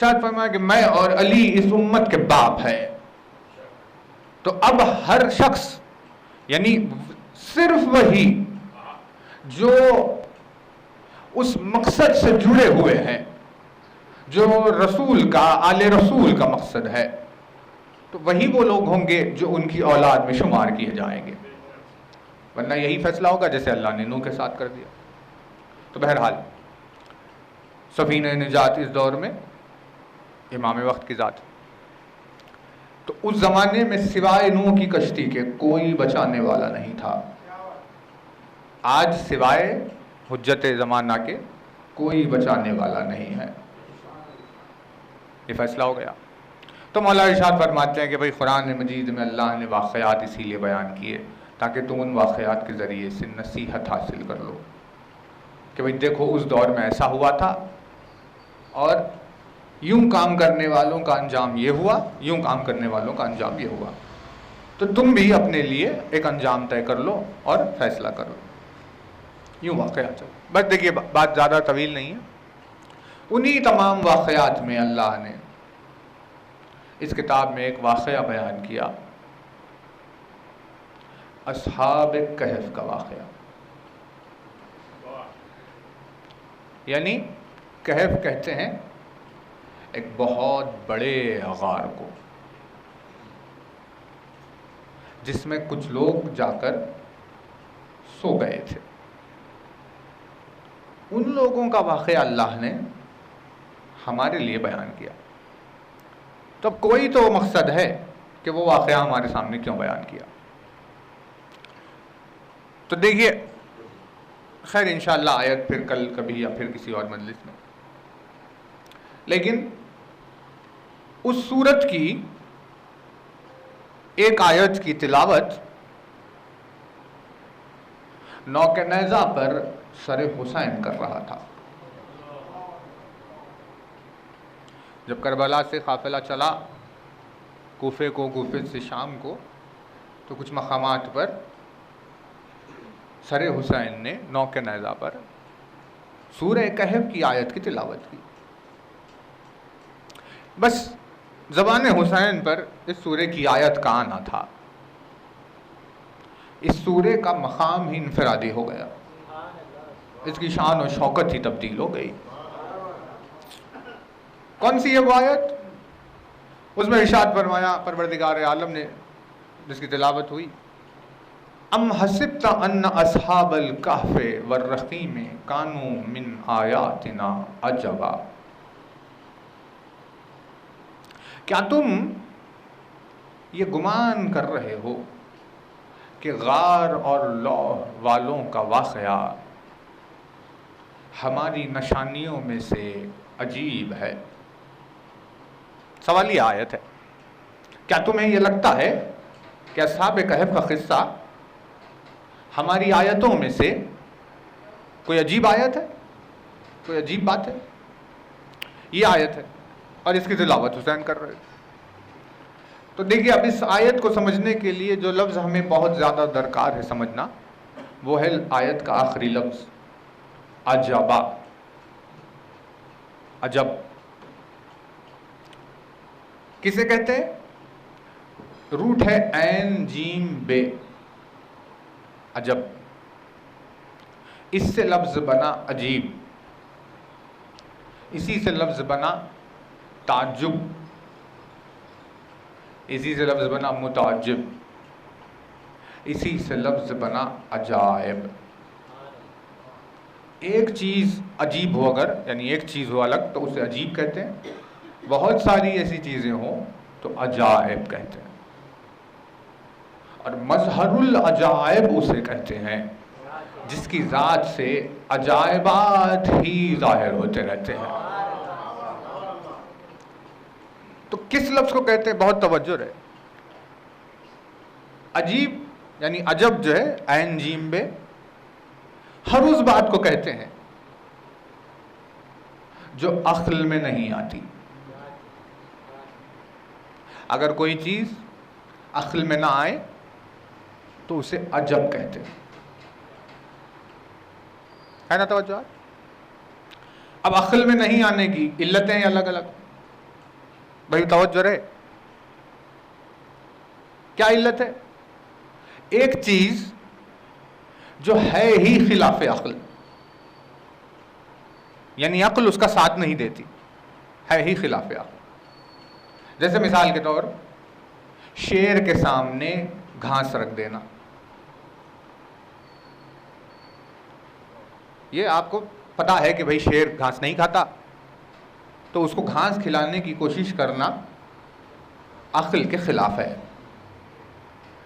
ارشاد فرمایا کہ میں اور علی اس امت کے باپ ہے. تو اب ہر شخص یعنی صرف وہی جو اس مقصد سے جڑے ہوئے ہیں جو رسول کا آل رسول کا مقصد ہے تو وہی وہ لوگ ہوں گے جو ان کی اولاد میں شمار کیے جائیں گے، ورنہ یہی فیصلہ ہوگا جیسے اللہ نے نوح کے ساتھ کر دیا. تو بہرحال سفینہ نجات اس دور میں امام وقت کی ذات. تو اس زمانے میں سوائے نوح کی کشتی کے کوئی بچانے والا نہیں تھا. آج سوائے حجت زمانہ کے کوئی بچانے والا نہیں ہے. یہ فیصلہ ہو گیا. تو مولا ارشاد فرماتے ہیں کہ بھئی قرآن مجید میں اللہ نے واقعات اسی لیے بیان کیے تاکہ تم ان واقعات کے ذریعے سے نصیحت حاصل کر لو کہ بھئی دیکھو اس دور میں ایسا ہوا تھا اور یوں کام کرنے والوں کا انجام یہ ہوا، یوں کام کرنے والوں کا انجام یہ ہوا. تو تم بھی اپنے لیے ایک انجام طے کر لو اور فیصلہ کرو. یوں واقعات چلو. بس دیکھیے بات زیادہ طویل نہیں ہے. انہی تمام واقعات میں اللہ نے اس کتاب میں ایک واقعہ بیان کیا، اصحاب کہف کا واقعہ. یعنی کہف کہتے ہیں ایک بہت بڑے غار کو جس میں کچھ لوگ جا کر سو گئے تھے. ان لوگوں کا واقعہ اللہ نے ہمارے لیے بیان کیا. تو اب کوئی تو مقصد ہے کہ وہ واقعہ ہمارے سامنے کیوں بیان کیا. تو دیکھیے خیر انشاءاللہ آیت پھر کل کبھی یا پھر کسی اور مجلس میں. لیکن اس سورت کی ایک آیت کی تلاوت نوک نیزہ پر سر حسین کر رہا تھا. جب کربلا سے قافلہ چلا کوفے کو، کوفے سے شام کو، تو کچھ مقامات پر سر حسین نے نوک نیزہ پر سورہ کہف کی آیت کی تلاوت کی. بس زبان حسین پر اس سورے کی آیت کا آنا تھا. اس سورے کا مقام ہی انفرادی ہو گیا، اس کی شان و شوکت ہی تبدیل ہو گئی. کون سی ہے وہ آیت؟ اس میں ارشاد فرمایا پروردگار عالم نے جس کی تلاوت ہوئی، ام حسبت ان اصحاب الکہف والرقیم کانوا من آیاتنا عجبا. کیا تم یہ گمان کر رہے ہو کہ غار اور لوح والوں کا واقعہ ہماری نشانیوں میں سے عجیب ہے؟ سوال یہ آیت ہے. کیا تمہیں یہ لگتا ہے کہ اصحاب کہف کا قصہ ہماری آیتوں میں سے کوئی عجیب آیت ہے، کوئی عجیب بات ہے؟ یہ آیت ہے اور اس کی تلاوت حسین کر رہے. تو دیکھیے اب اس آیت کو سمجھنے کے لیے جو لفظ ہمیں بہت زیادہ درکار ہے سمجھنا وہ ہے آیت کا آخری لفظ عجبا. عجب کسے کہتے ہیں؟ روٹ ہے عین جیم بے، عجب. اس سے لفظ بنا عجیب، اسی سے لفظ بنا تعجب، اسی سے لفظ بنا متعجب، اسی سے لفظ بنا عجائب. ایک چیز عجیب ہو اگر یعنی ایک چیز ہو الگ تو اسے عجیب کہتے ہیں، بہت ساری ایسی چیزیں ہوں تو عجائب کہتے ہیں. اور مظہر العجائب اسے کہتے ہیں جس کی ذات سے عجائبات ہی ظاہر ہوتے رہتے ہیں. تو کس لفظ کو کہتے ہیں؟ بہت توجہ رہے. عجیب یعنی عجب جو ہے عین جیم بے، ہر اس بات کو کہتے ہیں جو عقل میں نہیں آتی. اگر کوئی چیز عقل میں نہ آئے تو اسے عجب کہتے ہیں. ہے نا توجہ؟ اب عقل میں نہیں آنے کی علتیں الگ الگ. بھائی توجہ رہے، کیا علت ہے؟ ایک چیز جو ہے ہی خلاف عقل، یعنی عقل اس کا ساتھ نہیں دیتی، ہے ہی خلاف عقل. جیسے مثال کے طور شیر کے سامنے گھاس رکھ دینا، یہ آپ کو پتا ہے کہ بھائی شیر گھاس نہیں کھاتا، تو اس کو گھاس کھلانے کی کوشش کرنا عقل کے خلاف ہے.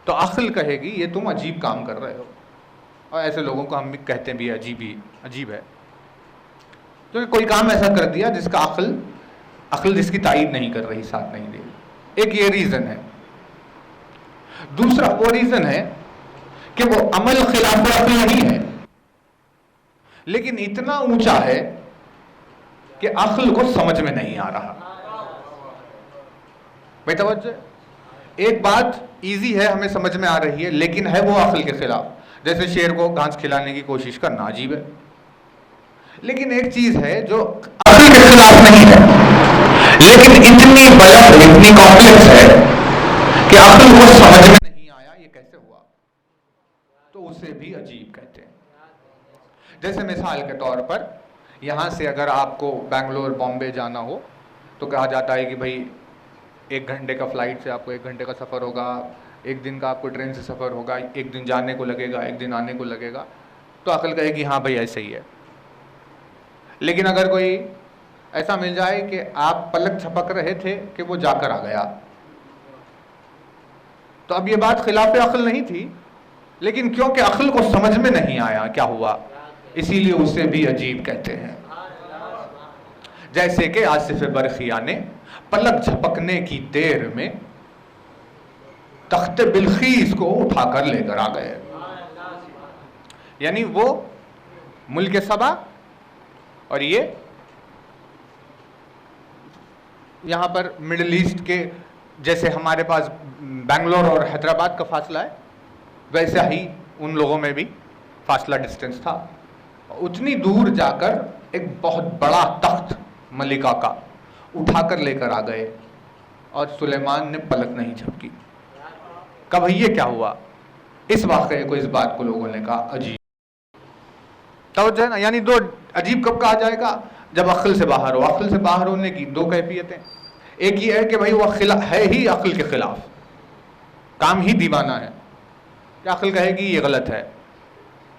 تو عقل کہے گی یہ تم عجیب کام کر رہے ہو، اور ایسے لوگوں کو ہم بھی کہتے بھی عجیب ہے، کیونکہ کوئی کام ایسا کر دیا جس کا عقل جس کی تائید نہیں کر رہی، ساتھ نہیں دے رہی. ایک یہ ریزن ہے. دوسرا وہ ریزن ہے کہ وہ عمل خلاف عقل نہیں ہے، لیکن اتنا اونچا ہے کہ عقل کو سمجھ میں نہیں آ رہا. بھائی توجہ، ایک بات ایزی ہے، ہمیں سمجھ میں آ رہی ہے، لیکن ہے وہ عقل کے خلاف. جیسے شیر کو گھاس کھلانے کی کوشش کرنا عجیب ہے، لیکن ایک چیز ہے جو عقل کے خلاف نہیں ہے، لیکن اتنی بلند، اتنی کمپلیکس ہے کہ عقل کو سمجھ میں نہیں آیا یہ کیسے ہوا، تو اسے بھی عجیب کہتے ہیں. جیسے مثال کے طور پر یہاں سے اگر آپ کو بنگلور بامبے جانا ہو تو کہا جاتا ہے کہ بھائی 1 گھنٹے کا فلائٹ سے آپ کو 1 گھنٹے کا سفر ہوگا، 1 دن کا آپ کو ٹرین سے سفر ہوگا، 1 دن جانے کو لگے گا، 1 دن آنے کو لگے گا. تو عقل کہے گی ہاں بھائی ایسے ہی ہے. لیکن اگر کوئی ایسا مل جائے کہ آپ پلک جھپک رہے تھے کہ وہ جا کر آ گیا، تو اب یہ بات خلاف عقل نہیں تھی، لیکن کیونکہ عقل کو سمجھ میں نہیں آیا کیا ہوا، اسی لیے اسے بھی عجیب کہتے ہیں. جیسے کہ آصف برخیاء نے پلک جھپکنے کی دیر میں تخت بلخیس کو اٹھا کر لے کر آ گئے. یعنی وہ ملک سبا اور یہ یہاں پر مڈل ایسٹ کے، جیسے ہمارے پاس بنگلور اور حیدرآباد کا فاصلہ ہے، ویسا ہی ان لوگوں میں بھی فاصلہ ڈسٹنس تھا. اتنی دور جا کر ایک بہت بڑا تخت ملکہ کا اٹھا کر لے کر آ گئے، اور سلیمان نے پلک نہیں جھپکی. کب یہ کیا ہوا؟ اس واقعے کو، اس بات کو لوگوں نے کہا عجیب. توجہ ہے نا؟ یعنی دو عجیب کب کہا جائے گا؟ جب عقل سے باہر ہو. عقل سے باہر ہونے کی 2 کیفیتیں، ایک یہ ہے کہ بھائی وہ ہے ہی عقل کے خلاف، کام ہی دیوانہ ہے، کہ عقل کہے گی یہ غلط ہے،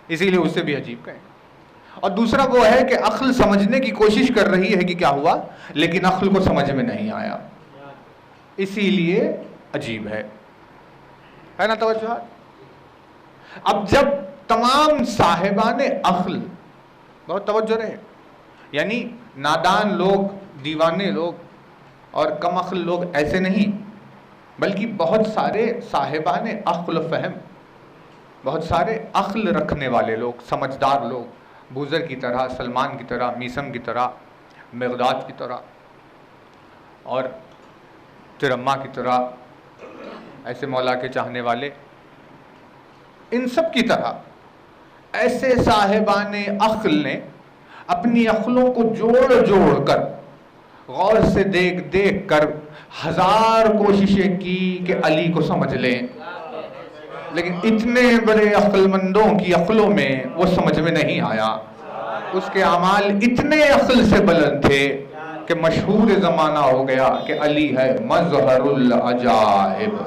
اسی لیے اسے بھی عجیب کہیں. اور دوسرا وہ ہے کہ عقل سمجھنے کی کوشش کر رہی ہے کہ کیا ہوا، لیکن عقل کو سمجھ میں نہیں آیا، اسی لیے عجیب ہے نا؟ توجہ. اب جب تمام صاحبان عقل، بہت توجہ رہے، یعنی نادان لوگ، دیوانے لوگ اور کم عقل لوگ ایسے نہیں، بلکہ بہت سارے صاحبان عقل و فہم، بہت سارے عقل رکھنے والے لوگ، سمجھدار لوگ، بوزر کی طرح، سلمان کی طرح، میسم کی طرح، مغداد کی طرح اور ترما کی طرح، ایسے مولا کے چاہنے والے، ان سب کی طرح ایسے صاحبان عقل نے اپنی عقلوں کو جوڑ کر، غور سے دیکھ کر 1000 کوششیں کی کہ علی کو سمجھ لیں، لیکن اتنے بڑے عقل مندوں کی عقلوں میں وہ سمجھ میں نہیں آیا. اس کے اعمال اتنے عقل سے بلند تھے کہ مشہور زمانہ ہو گیا کہ علی ہے مظہر العجائب.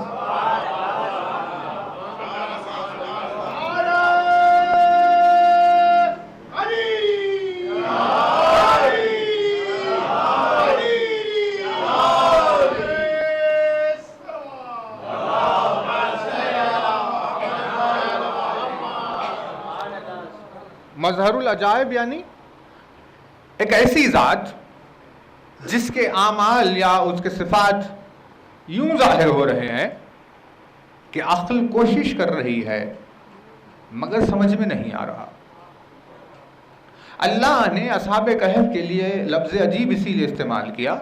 مظہر العجائب یعنی ایک ایسی ذات جس کے اعمال یا اس کے صفات یوں ظاہر ہو رہے ہیں کہ عقل کوشش کر رہی ہے مگر سمجھ میں نہیں آ رہا. اللہ نے اصحاب کہف کے لیے لفظ عجیب اسی لیے استعمال کیا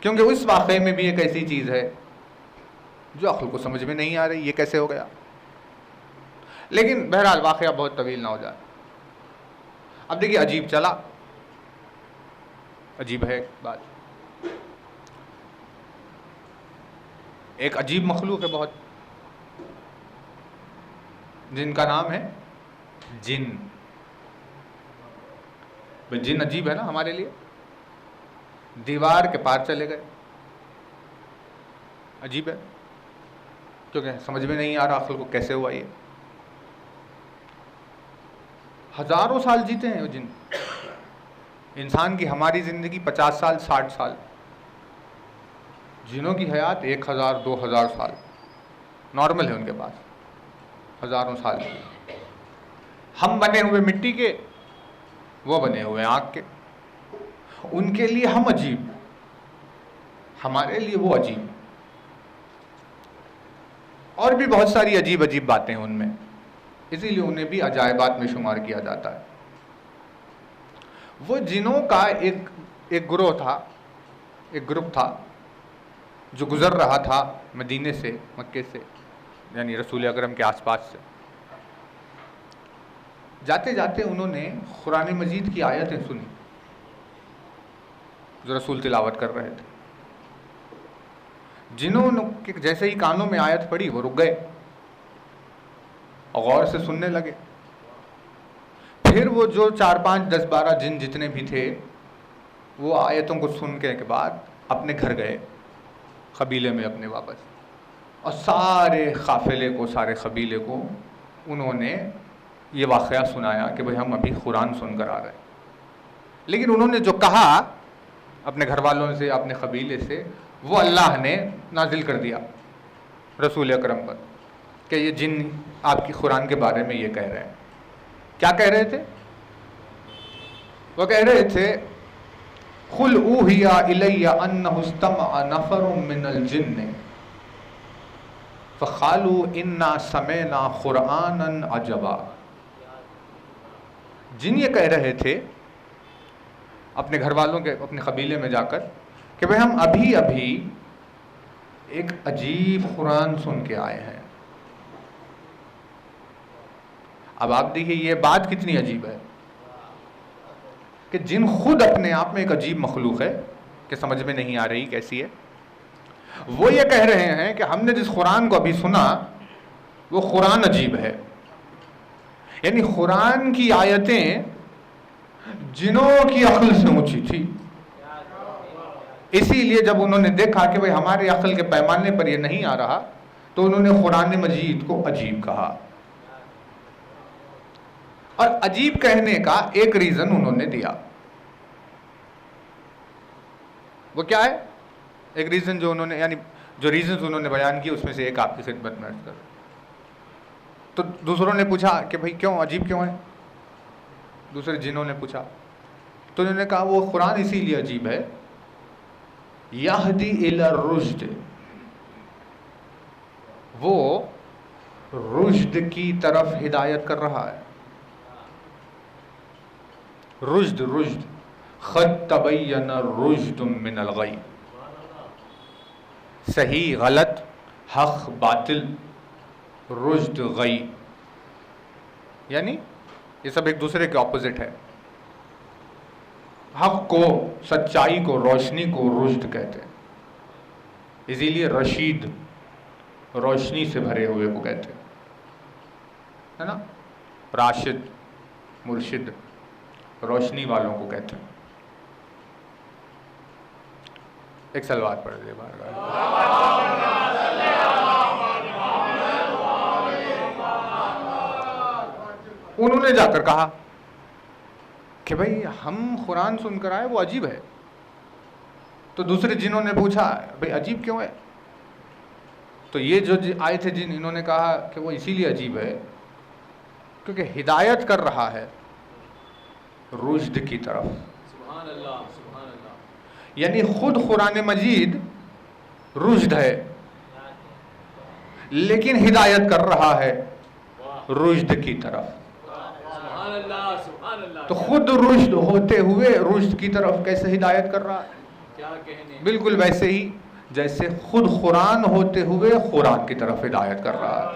کیونکہ اس واقعے میں بھی ایک ایسی چیز ہے جو عقل کو سمجھ میں نہیں آ رہی، یہ کیسے ہو گیا. لیکن بہرحال واقعہ بہت طویل نہ ہو جائے. اب دیکھیے عجیب چلا، عجیب ہے بات. ایک عجیب مخلوق ہے بہت، جن کا نام ہے جن. جن عجیب ہے نا ہمارے لیے. دیوار کے پار چلے گئے، عجیب ہے، کیونکہ سمجھ میں نہیں آ رہا عقل کو کیسے ہوا یہ. ہزاروں سال جیتے ہیں وہ جن. انسان کی ہماری زندگی 50 سال 60 سال، جنوں کی حیات 1000 2000 سال نارمل ہے ان کے پاس، ہزاروں سال. ہم بنے ہوئے مٹی کے، وہ بنے ہوئے آگ کے. ان کے لیے ہم عجیب، ہمارے لیے وہ عجیب. اور بھی بہت ساری عجیب عجیب باتیں ہیں ان میں، اسی لیے انہیں بھی عجائبات میں شمار کیا جاتا ہے. وہ جنوں کا ایک گروہ تھا، ایک گروپ تھا جو گزر رہا تھا مدینے سے، مکے سے، یعنی رسول اکرم کے آس پاس سے. جاتے جاتے انہوں نے قرآن مجید کی آیتیں سنی جو رسول تلاوت کر رہے تھے. جنہوں نے جیسے ہی کانوں میں آیت پڑی وہ رک گئے اور غور سے سننے لگے. پھر وہ جو 4 5 10 12 جن جتنے بھی تھے وہ آیتوں کو سننے کے بعد اپنے گھر گئے، قبیلے میں اپنے واپس. اور سارے قافلے کو، سارے قبیلے کو انہوں نے یہ واقعہ سنایا کہ بھئی ہم ابھی قرآن سن کر آ رہے ہیں. لیکن انہوں نے جو کہا اپنے گھر والوں سے، اپنے قبیلے سے، وہ اللہ نے نازل کر دیا رسول اکرم پر کہ یہ جن آپ کی قرآن کے بارے میں یہ کہہ رہے ہیں. کیا کہہ رہے تھے؟ وہ کہہ رہے تھے قُلْ أُوحِيَ إِلَيَّ أَنَّهُ اسْتَمَعَ نَفَرٌ مِّنَ الْجِنِّ فَقَالُوا إِنَّا سَمِعْنَا قُرْآنًا عَجَبًا. جن یہ کہہ رہے تھے اپنے گھر والوں کے، اپنے قبیلے میں جا کر کہ بھئی ہم ابھی ابھی ایک عجیب قرآن سن کے آئے ہیں. اب آپ دیکھیے یہ بات کتنی عجیب ہے کہ جن خود اپنے آپ میں ایک عجیب مخلوق ہے کہ سمجھ میں نہیں آ رہی کیسی ہے، وہ یہ کہہ رہے ہیں کہ ہم نے جس قرآن کو ابھی سنا وہ قرآن عجیب ہے. یعنی قرآن کی آیتیں جنوں کی عقل سے اونچی تھی. اسی لیے جب انہوں نے دیکھا کہ بھئی ہمارے عقل کے پیمانے پر یہ نہیں آ رہا تو انہوں نے قرآن مجید کو عجیب کہا. اور عجیب کہنے کا ایک ریزن انہوں نے دیا. وہ کیا ہے؟ ایک ریزن جو انہوں نے، یعنی جو ریزنز انہوں نے بیان کیے اس میں سے ایک آپ کی خدمت میں عرض کر. تو دوسروں نے پوچھا کہ بھئی کیوں عجیب کیوں ہے؟ دوسرے جنہوں نے پوچھا تو انہوں نے کہا وہ قرآن اسی لیے عجیب ہے یہدی الی الرشد، وہ رشد کی طرف ہدایت کر رہا ہے. رشد قد تبین الرشد من الغی، صحیح غلط، حق باطل، رشد غی، یعنی یہ سب ایک دوسرے کے اپوزٹ ہے. حق کو، سچائی کو، روشنی کو رشد کہتے ہیں. اسی لیے رشید روشنی سے بھرے ہوئے کو کہتے ہیں، ہے نا. راشد، مرشد روشنی والوں کو کہتے ہیں. ایک سلوات پڑھ دے بار. انہوں نے جا کر کہا کہ بھئی ہم قرآن سن کر آئے وہ عجیب ہے. تو دوسرے جنہوں نے پوچھا بھئی عجیب کیوں ہے؟ تو یہ جو آئے تھے جن، انہوں نے کہا کہ وہ اسی لیے عجیب ہے کیونکہ ہدایت کر رہا ہے رشد کی طرف. سبحان اللہ سبحان اللہ. یعنی خود قرآن مجید رشد ہے لیکن ہدایت کر رہا ہے رشد کی طرف. تو خود رشد ہوتے ہوئے رشد کی طرف کیسے ہدایت کر رہا ہے؟ بالکل ویسے ہی جیسے خود قرآن ہوتے ہوئے قرآن کی طرف ہدایت کر رہا ہے.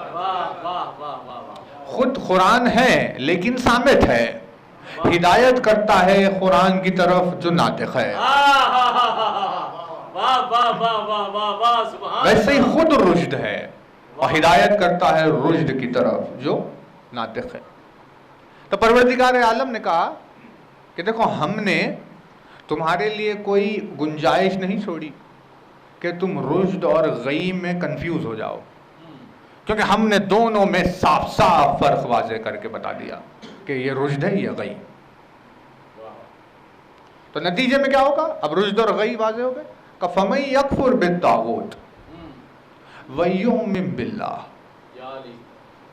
خود قرآن ہے لیکن صامت ہے، ہدایت کرتا ہے قرآن کی طرف جو ناطق ہے. ویسے ہی خود رشد ہے اور ہدایت کرتا ہے رشد کی طرف جو ناطق ہے. تو پروردگار عالم نے کہا کہ دیکھو ہم نے تمہارے لیے کوئی گنجائش نہیں چھوڑی کہ تم رشد اور غی میں کنفیوز ہو جاؤ، کیونکہ ہم نے دونوں میں صاف صاف فرق واضح کر کے بتا دیا کہ یہ رشد ہے یہ غی. تو نتیجے میں کیا ہوگا؟ اب رشد اور غی واضح ہو گئے. فَمَن يَكْفُرْ بِالطَّاغُوتِ وَيُؤْمِن بِاللَّهِ.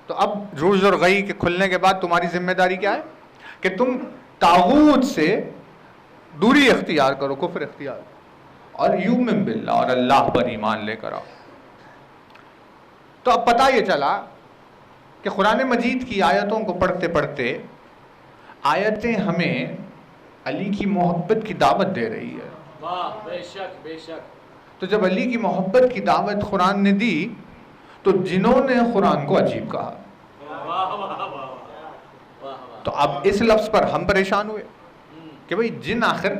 تو اب رشد اور غی کے کھلنے کے بعد تمہاری ذمہ داری کیا ہے کہ تم طاغوت سے دوری اختیار کرو، کفر اختیار کرو، اور یؤمن باللہ، اور اللہ پر ایمان لے کر آؤ. تو اب پتہ یہ چلا کہ قرآن مجید کی آیتوں کو پڑھتے پڑھتے آیتیں ہمیں علی کی محبت کی دعوت دے رہی ہے. بے شک بے شک. تو جب علی کی محبت کی دعوت قرآن نے دی تو جنہوں نے قرآن کو عجیب کہا. تو اب اس لفظ پر ہم پریشان ہوئے کہ بھئی جن آخر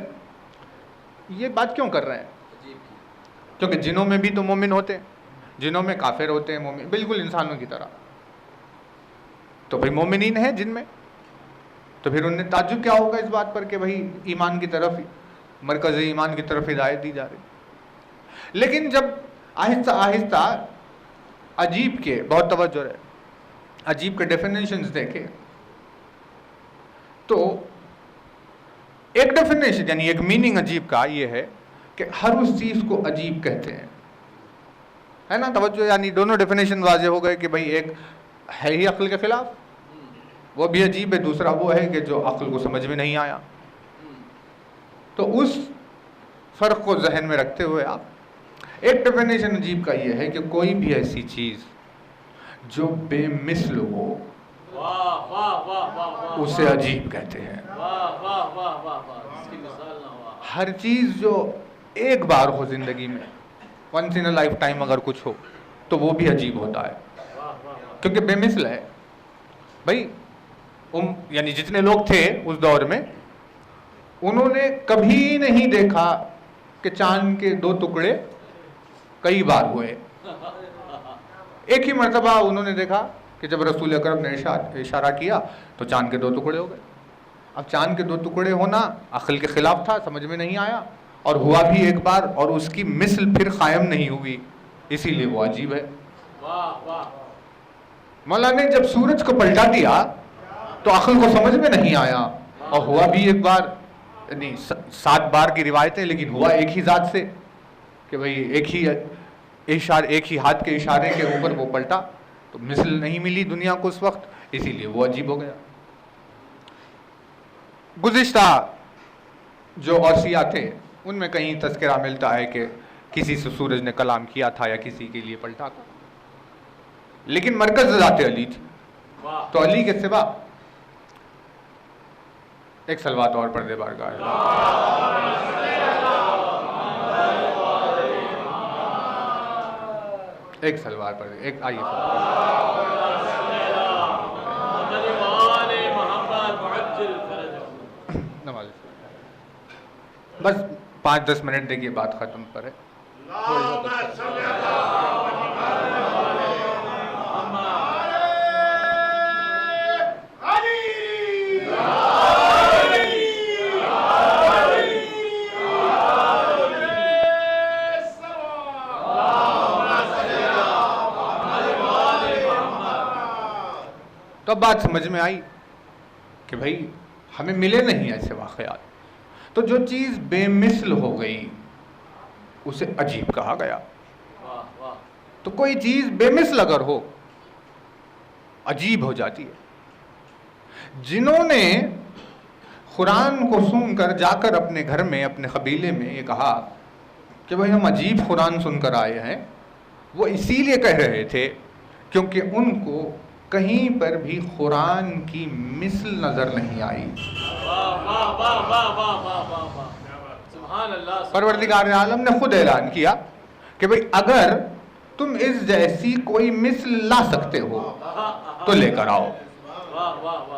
یہ بات کیوں کر رہے ہیں؟ کیونکہ جنوں میں بھی تو مومن ہوتے ہیں، جنوں میں کافر ہوتے ہیں، مومن بالکل انسانوں کی طرح. تو بھئی مومنین ہیں جن میں، تو پھر انہیں تعجب کیا ہوگا اس بات پر کہ بھئی ایمان کی طرف، مرکز ایمان کی طرف ہدایت دی جا رہی. لیکن جب آہستہ آہستہ عجیب کے بہت توجہ رہے، عجیب کے ڈیفینیشنز دیکھے تو ایک ڈیفینیشن یعنی ایک میننگ عجیب کا یہ ہے کہ ہر اس چیز کو عجیب کہتے ہیں، ہے نا؟ توجہ، یعنی دونوں ڈیفینیشن واضح ہو گئے کہ بھئی ایک ہے ہی عقل کے خلاف، وہ بھی عجیب ہے، دوسرا وہ ہے کہ جو عقل کو سمجھ میں نہیں آیا. تو اس فرق کو ذہن میں رکھتے ہوئے آپ ایک ڈیفینیشن عجیب کا یہ ہے کہ کوئی بھی ایسی چیز جو بے مثل ہو اسے عجیب کہتے ہیں. ہر چیز جو ایک بار ہو زندگی میں، once in a lifetime اگر کچھ ہو تو وہ بھی عجیب ہوتا ہے کیونکہ بے مثل ہے. بھائی یعنی جتنے لوگ تھے اس دور میں انہوں نے کبھی نہیں دیکھا کہ چاند کے 2 ٹکڑے کئی بار ہوئے. ایک ہی مرتبہ انہوں نے دیکھا کہ جب رسول اکرم نے اشارہ کیا تو چاند کے 2 ٹکڑے ہو گئے. اب چاند کے 2 ٹکڑے ہونا عقل کے خلاف تھا، سمجھ میں نہیں آیا، اور ہوا بھی ایک بار اور اس کی مثل پھر قائم نہیں ہوئی، اسی لیے وہ عجیب ہے. مولا نے جب سورج کو پلٹا دیا تو عقل کو سمجھ میں نہیں آیا، اور ہوا بھی ایک بار، یعنی 7 بار کی روایتیں، لیکن ہوا ایک ہی ذات سے کہ بھئی ایک ہی ہاتھ کے اشارے کے اوپر وہ پلٹا، تو مثل نہیں ملی دنیا کو اس وقت، اسی لیے وہ عجیب ہو گیا. گزشتہ جو اوصیاء تھے ان میں کہیں تذکرہ ملتا ہے کہ کسی سے سورج نے کلام کیا تھا یا کسی کے لیے پلٹا تھا، لیکن مرکز ذات علی تھی. تو علی کے سوا ایک صلوات اور پڑھ دے بارگاہ. ایک سلوار پڑھ دے، ایک آئیے نماز بس 5-10 منٹ دیکھیے، بات ختم پر ہے. تو اب بات سمجھ میں آئی کہ بھائی ہمیں ملے نہیں ایسے واقعات. تو جو چیز بے مثل ہو گئی اسے عجیب کہا گیا. تو کوئی چیز بے مثل اگر ہو عجیب ہو جاتی ہے. جنہوں نے قرآن کو سن کر جا کر اپنے گھر میں، اپنے قبیلے میں یہ کہا کہ بھائی ہم عجیب قرآن سن کر آئے ہیں، وہ اسی لیے کہہ رہے تھے کیونکہ ان کو کہیں پر بھی قرآن کی مثل نظر نہیں آئی. پروردگار عالم نے خود اعلان کیا کہ بھئی اگر تم اس جیسی کوئی مثل لا سکتے ہو تو لے کر آؤ.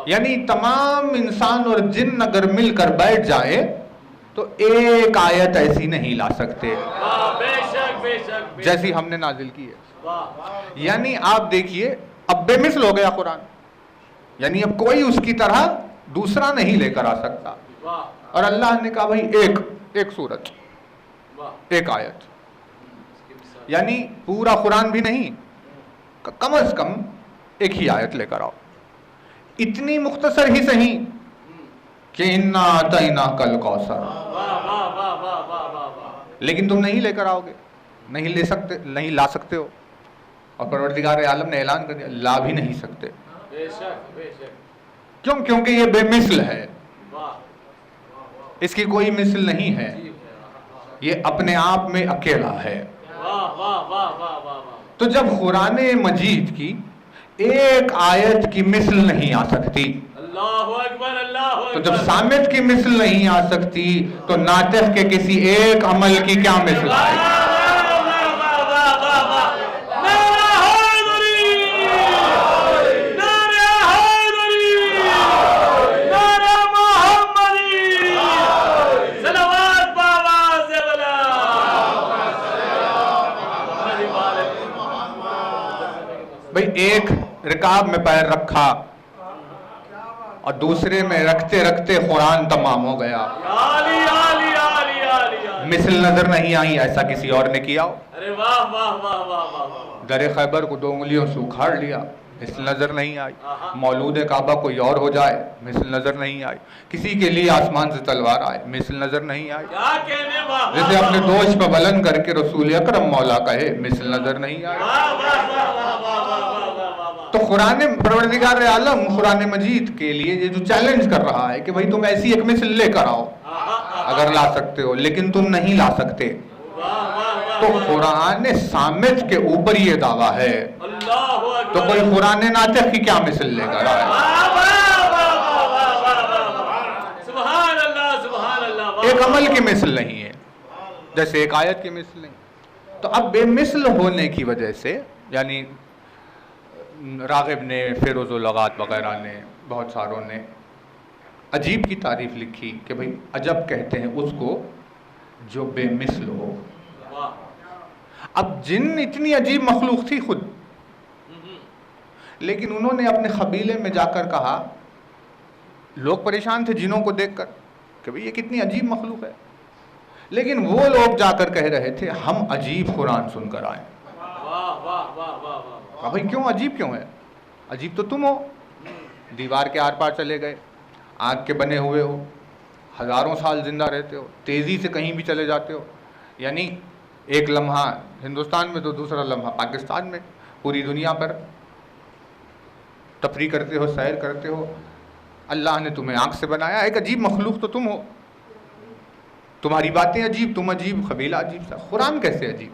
یعنی تمام انسان اور جن اگر مل کر بیٹھ جائے تو ایک آیت ایسی نہیں لا سکتے جیسی ہم نے نازل کی ہے. یعنی آپ دیکھیے اب بے مثل ہو گیا قرآن، یعنی اب کوئی اس کی طرح دوسرا نہیں لے کر آ سکتا. اور اللہ نے کہا بھائی ایک سورت، ایک آیت، یعنی پورا قرآن بھی نہیں، کم از کم ایک ہی آیت لے کر آؤ، اتنی مختصر ہی صحیح کہ انا اعطیناک الکوثر. لیکن تم نہیں لے کر آؤ گے، نہیں لا سکتے ہو. اور پروردگار عالم نے اعلان کر دیا لا بھی نہیں سکتے. کیوں؟ کیونکہ یہ بے مثل ہے، اس کی کوئی مثل نہیں ہے، یہ اپنے آپ میں اکیلا ہے. تو جب قرآن مجید کی ایک آیت کی مثل نہیں آ سکتی، تو جب سامت کی مثل نہیں آ سکتی تو ناطق کے کسی ایک عمل کی کیا مثل آئے گی؟ بھئی ایک رکاب میں پیر رکھا اور دوسرے میں رکھتے رکھتے قرآن تمام ہو گیا. مثل نظر نہیں آئی ایسا کسی اور نے کیا ہو. در خیبر کو 2 انگلیوں سے اکھاڑ لیا، مثل نظر نہیں آئی. مولود کعبہ کوئی اور ہو جائے، مثل نظر نہیں آئی. کسی کے لیے آسمان سے تلوار آئے، مثل نظر نہیں آئی. جیسے اپنے دوش پہ بلند کر کے رسول اکرم مولا کہے، مثل نظر نہیں آئی. تو قرآن پروردگار عالم قرآن مجید کے لیے یہ جو چیلنج کر رہا ہے کہ بھائی تم ایسی ایک مثل لے کر آؤ اگر لا سکتے ہو، لیکن تم نہیں لا سکتے. تو قرآن صامت کے اوپر یہ دعویٰ ہے، تو کوئی قرآن ناطق کی کیا مثل لے کر آئے؟ ایک عمل کی مثل نہیں ہے، جیسے ایک آیت کی مثل نہیں. تو اب بے مثل ہونے کی وجہ سے، یعنی راغب نے، فیروز اللغات وغیرہ نے، بہت ساروں نے عجیب کی تعریف لکھی کہ بھئی عجب کہتے ہیں اس کو جو بے مثل ہو. اب جن اتنی عجیب مخلوق تھی خود، لیکن انہوں نے اپنے قبیلے میں جا کر کہا، لوگ پریشان تھے جنوں کو دیکھ کر کہ بھئی یہ کتنی عجیب مخلوق ہے، لیکن وہ لوگ جا کر کہہ رہے تھے ہم عجیب قرآن سن کر آئے. بھائی کیوں عجیب کیوں ہے؟ عجیب تو تم ہو، دیوار کے آر پار چلے گئے، آگ کے بنے ہوئے ہو، ہزاروں سال زندہ رہتے ہو، تیزی سے کہیں بھی چلے جاتے ہو. یعنی ایک لمحہ ہندوستان میں تو دوسرا لمحہ پاکستان میں، پوری دنیا پر تفریح کرتے ہو، سیر کرتے ہو. اللہ نے تمہیں آنکھ سے بنایا، ایک عجیب مخلوق تو تم ہو. تمہاری باتیں عجیب، تم عجیب، قبیلہ عجیب سا، قرآن کیسے عجیب؟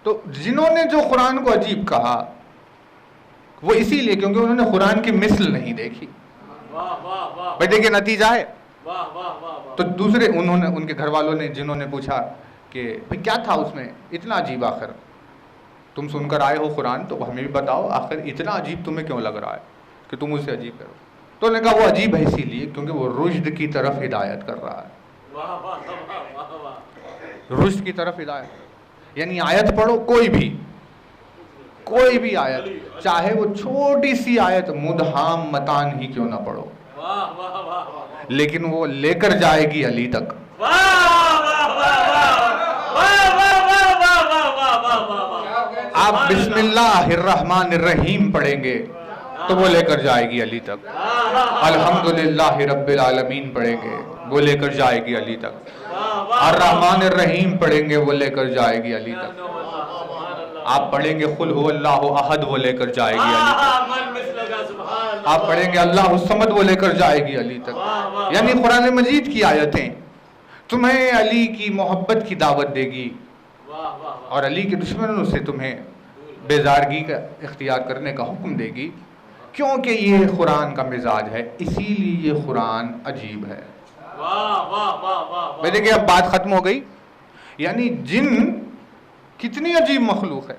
تو جنہوں نے جو قرآن کو عجیب کہا وہ اسی لیے کیونکہ انہوں نے قرآن کی مثل نہیں دیکھی. بھائی دیکھیں نتیجہ ہے. تو دوسرے انہوں نے، ان کے گھر والوں نے جنہوں نے پوچھا کہ بھائی کیا تھا اس میں اتنا عجیب، آخر تم سن کر آئے ہو قرآن تو ہمیں بھی بتاؤ آخر اتنا عجیب تمہیں کیوں لگ رہا ہے کہ تم اسے عجیب کرو. تو انہوں نے کہا وہ عجیب ہے اسی لیے کیونکہ وہ رشد کی طرف ہدایت کر رہا ہے. رشد کی طرف ہدایت، یعنی آیت پڑھو کوئی بھی آیت، چاہے وہ چھوٹی سی آیت مدہام متان ہی کیوں نہ پڑھو، لیکن وہ لے کر جائے گی علی تک. آپ بسم اللہ الرحمن الرحیم پڑھیں گے تو وہ لے کر جائے گی علی تک. الحمدللہ رب العالمین پڑھیں گے وہ لے کر جائے گی علی تک. الرحمن الرحیم پڑھیں گے وہ لے کر جائے گی علی تک. آپ پڑھیں گے قل هو اللہ احد وہ لے کر جائے گی علی تک. آپ پڑھیں گے اللہ الصمد وہ لے کر جائے گی علی تک. یعنی قرآن مجید کی آیتیں تمہیں علی کی محبت کی دعوت دے گی اور علی کے دشمنوں سے تمہیں بیزارگی کا اختیار کرنے کا حکم دے گی، کیونکہ یہ قرآن کا مزاج ہے، اسی لیے یہ قرآن عجیب ہے. میں دیکھیں اب بات ختم ہو گئی. یعنی جن کتنی عجیب مخلوق ہے،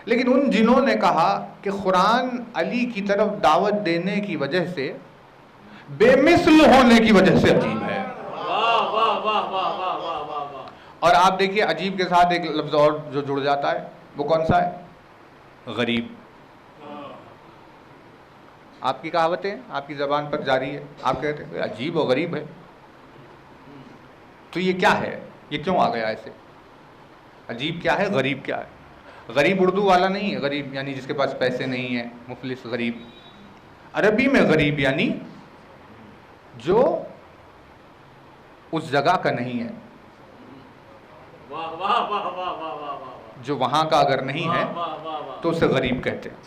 لیکن ان جنہوں نے کہا کہ قرآن علی کی طرف دعوت دینے کی وجہ سے، بے مثل ہونے کی وجہ سے عجیب ہے. اور آپ دیکھیے عجیب کے ساتھ ایک لفظ اور جو جڑ جاتا ہے، وہ کون سا ہے؟ غریب۔ آپ کی کہاوتیں آپ کی زبان پر جاری ہے، آپ کہتے ہیں عجیب و غریب ہے، تو یہ کیا ہے؟ یہ کیوں آ گیا ایسے؟ عجیب کیا ہے، غریب کیا ہے؟ غریب اردو والا نہیں ہے، غریب یعنی جس کے پاس پیسے نہیں ہیں، مفلس غریب۔ عربی میں غریب یعنی جو اس جگہ کا نہیں ہے، جو وہاں کا اگر نہیں ہے تو اسے غریب کہتے ہیں۔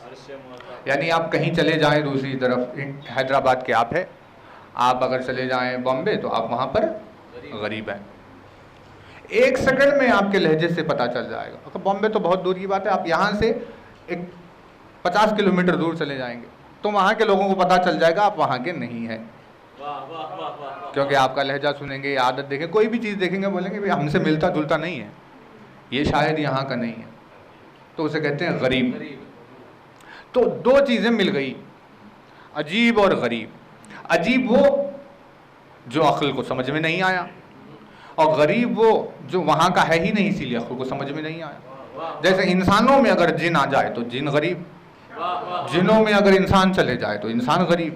یعنی آپ کہیں چلے جائیں دوسری طرف، حیدرآباد کے آپ ہیں، آپ اگر چلے جائیں بامبے تو آپ وہاں پر غریب ہیں۔ ایک سیکنڈ میں آپ کے لہجے سے پتہ چل جائے گا۔ بامبے تو بہت دور کی بات ہے، آپ یہاں سے ایک 50 کلومیٹر دور چلے جائیں گے تو وہاں کے لوگوں کو پتہ چل جائے گا آپ وہاں کے نہیں ہیں، کیونکہ آپ کا لہجہ سنیں گے، عادت دیکھیں، کوئی بھی چیز دیکھیں گے بولیں گے ہم سے ملتا جلتا نہیں ہے، یہ شاید یہاں کا نہیں ہے، تو اسے کہتے ہیں غریب۔ تو دو چیزیں مل گئی، عجیب اور غریب۔ عجیب وہ جو عقل کو سمجھ میں نہیں آیا، اور غریب وہ جو وہاں کا ہے ہی نہیں اسی لیے عقل کو سمجھ میں نہیں آیا۔ جیسے انسانوں میں اگر جن آ جائے تو جن غریب، جنوں میں اگر انسان چلے جائے تو انسان غریب،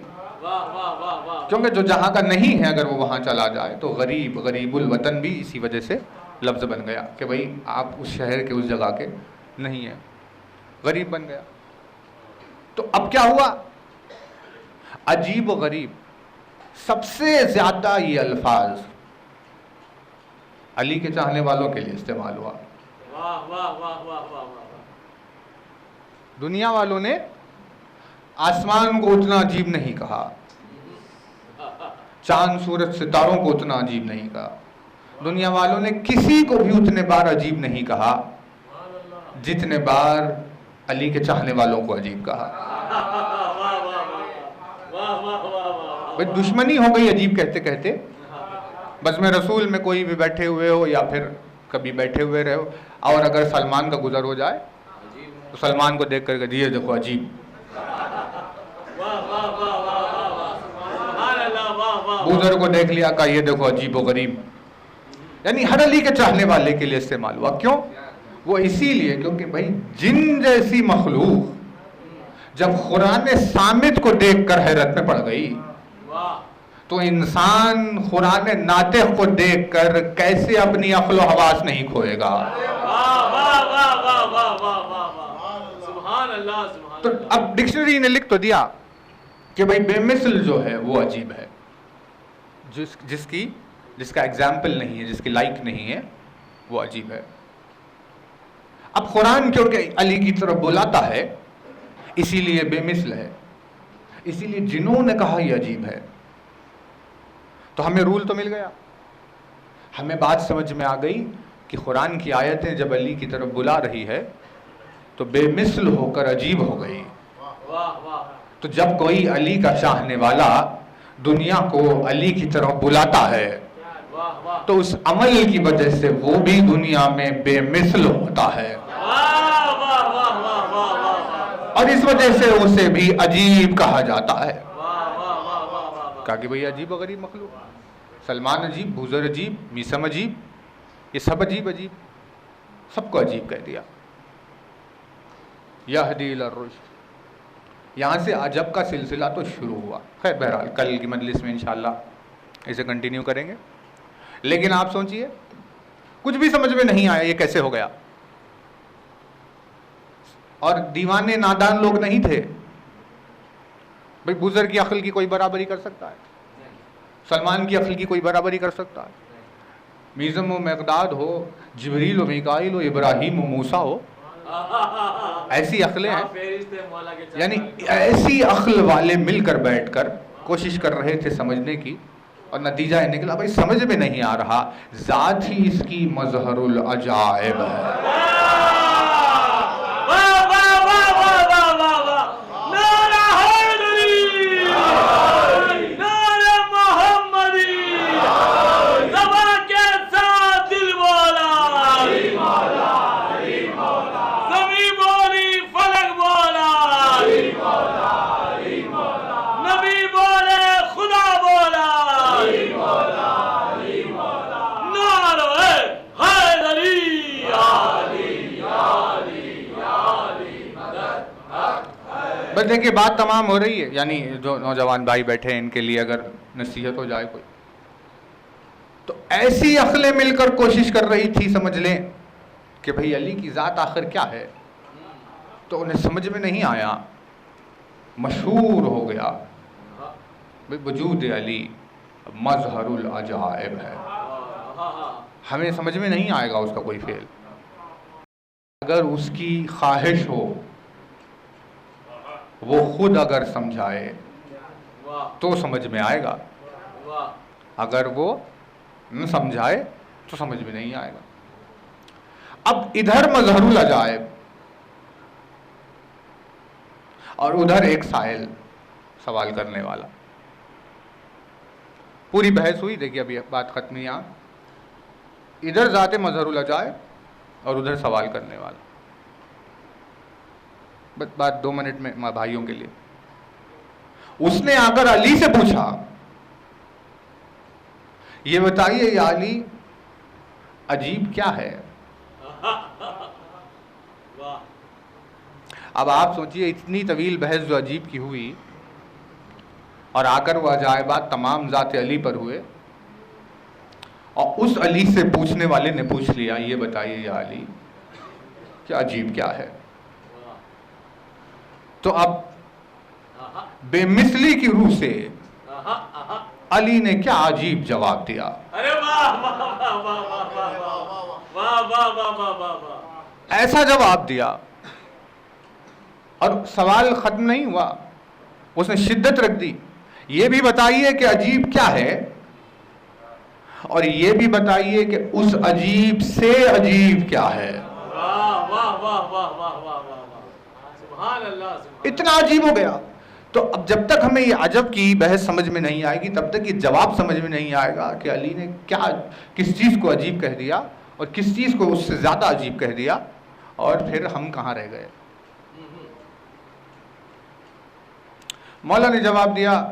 کیونکہ جو جہاں کا نہیں ہے اگر وہ وہاں چلا جائے تو غریب۔ غریب الوطن بھی اسی وجہ سے لفظ بن گیا کہ بھئی آپ اس شہر کے اس جگہ کے نہیں ہیں، غریب بن گیا۔ تو اب کیا ہوا؟ عجیب و غریب سب سے زیادہ یہ الفاظ علی کے چاہنے والوں کے لیے استعمال ہوا۔ دنیا والوں نے آسمان کو اتنا عجیب نہیں کہا، چاند سورج ستاروں کو اتنا عجیب نہیں کہا، دنیا والوں نے کسی کو بھی اتنے بار عجیب نہیں کہا جتنے بار علی کے چاہنے والوں کو عجیب کہا۔ بھئی دشمنی ہو گئی عجیب کہتے کہتے، بس میں رسول میں کوئی بھی بیٹھے ہوئے ہو یا پھر کبھی بیٹھے ہوئے رہے ہو، اور اگر سلمان کا گزر ہو جائے تو سلمان کو دیکھ کر کے یہ دیکھو عجیب، بوزر کو دیکھ لیا کہا یہ دیکھو عجیب و غریب۔ یعنی ہر علی کے چاہنے والے کے لیے استعمال ہوا۔ کیوں؟ وہ اسی لیے کیونکہ بھائی جن جیسی مخلوق جب قرآن صامت کو دیکھ کر حیرت میں پڑ گئی تو انسان قرآن ناطق کو دیکھ کر کیسے اپنی عقل و حواس نہیں کھوئے گا۔ تو اب ڈکشنری نے لکھ تو دیا کہ بھائی بے مثل جو ہے وہ عجیب ہے، جس کا ایگزامپل نہیں ہے، جس کی لائک نہیں ہے، وہ عجیب ہے۔ اب قرآن کیونکہ علی کی طرف بلاتا ہے اسی لیے بے مثل ہے، اسی لیے جنہوں نے کہا یہ عجیب ہے، تو ہمیں رول تو مل گیا، ہمیں بات سمجھ میں آ گئی کہ قرآن کی آیتیں جب علی کی طرف بلا رہی ہے تو بے مثل ہو کر عجیب ہو گئی۔ تو جب کوئی علی کا چاہنے والا دنیا کو علی کی طرف بلاتا ہے تو اس عمل کی وجہ سے وہ بھی دنیا میں بے مثل ہوتا ہے، اور اس وجہ سے اسے بھی عجیب کہا جاتا ہے۔ کہا کہ بھئی عجیب و غریب مخلوق، سلمان عجیب، بوزر عجیب، میسم عجیب، یہ سب عجیب عجیب، سب کو عجیب کہہ دیا۔ یہدی الی الرشد، یہاں سے عجب کا سلسلہ تو شروع ہوا۔ خیر بہرحال کل کی مجلس میں انشاءاللہ اسے کنٹینیو کریں گے، لیکن آپ سوچئے کچھ بھی سمجھ میں نہیں آیا یہ کیسے ہو گیا، اور دیوانے نادان لوگ نہیں تھے۔ بھئی بزرگ کی عقل کی کوئی برابری کر سکتا ہے؟ سلمان کی عقل کی کوئی برابری کر سکتا ہے؟ میزم و مقداد ہو، جبریل و میکائیل و ابراہیم و موسیٰ ہو، ایسی عقلیں ہیں، یعنی ایسی عقل والے مل کر بیٹھ کر کوشش کر رہے تھے سمجھنے کی، اور نتیجہ یہ نکلا بھائی سمجھ میں نہیں آ رہا، ذات ہی اس کی مظہر العجائب ہے۔ بس دیکھیے بات تمام ہو رہی ہے، یعنی جو نوجوان بھائی بیٹھے ہیں ان کے لیے اگر نصیحت ہو جائے کوئی، تو ایسی عقلیں مل کر کوشش کر رہی تھی سمجھ لیں کہ بھئی علی کی ذات آخر کیا ہے، تو انہیں سمجھ میں نہیں آیا، مشہور ہو گیا وجود علی مظہر العجائب ہے، ہمیں سمجھ میں نہیں آئے گا اس کا کوئی فعل، اگر اس کی خواہش ہو وہ خود اگر سمجھائے تو سمجھ میں آئے گا، اگر وہ نہ سمجھائے تو سمجھ میں نہیں آئے گا۔ اب ادھر مظہر العجائب اور ادھر ایک سائل سوال کرنے والا، پوری بحث ہوئی، دیکھیے ابھی بات ختم ہے، یہاں ادھر ذات مظہر العجائب اور ادھر سوال کرنے والا، بات 2 منٹ میں بھائیوں کے لیے۔ اس نے آ کر علی سے پوچھا یہ بتائیے یا علی عجیب کیا ہے؟ اب آپ سوچئے اتنی طویل بحث جو عجیب کی ہوئی اور آ کر وہ عجائبات تمام ذات علی پر ہوئے، اور اس علی سے پوچھنے والے نے پوچھ لیا یہ بتائیے یا علی کہ عجیب کیا ہے، تو اب بے مثلی کی روح سے علی نے کیا عجیب جواب دیا، ایسا جواب دیا، اور سوال ختم نہیں ہوا، اس نے شدت رکھ دی، یہ بھی بتائیے کہ عجیب کیا ہے، اور یہ بھی بتائیے کہ اس عجیب سے عجیب کیا ہے۔ اتنا عجیب ہو گیا۔ تو اب جب تک ہمیں یہ عجب کی بحث سمجھ میں نہیں آئے گی تب تک یہ جواب سمجھ میں نہیں آئے گا کہ علی نے کیا کس چیز کو عجیب کہہ دیا اور کس چیز کو اس سے زیادہ عجیب کہہ دیا، اور پھر ہم کہاں رہ گئے۔ مولا نے جواب دیا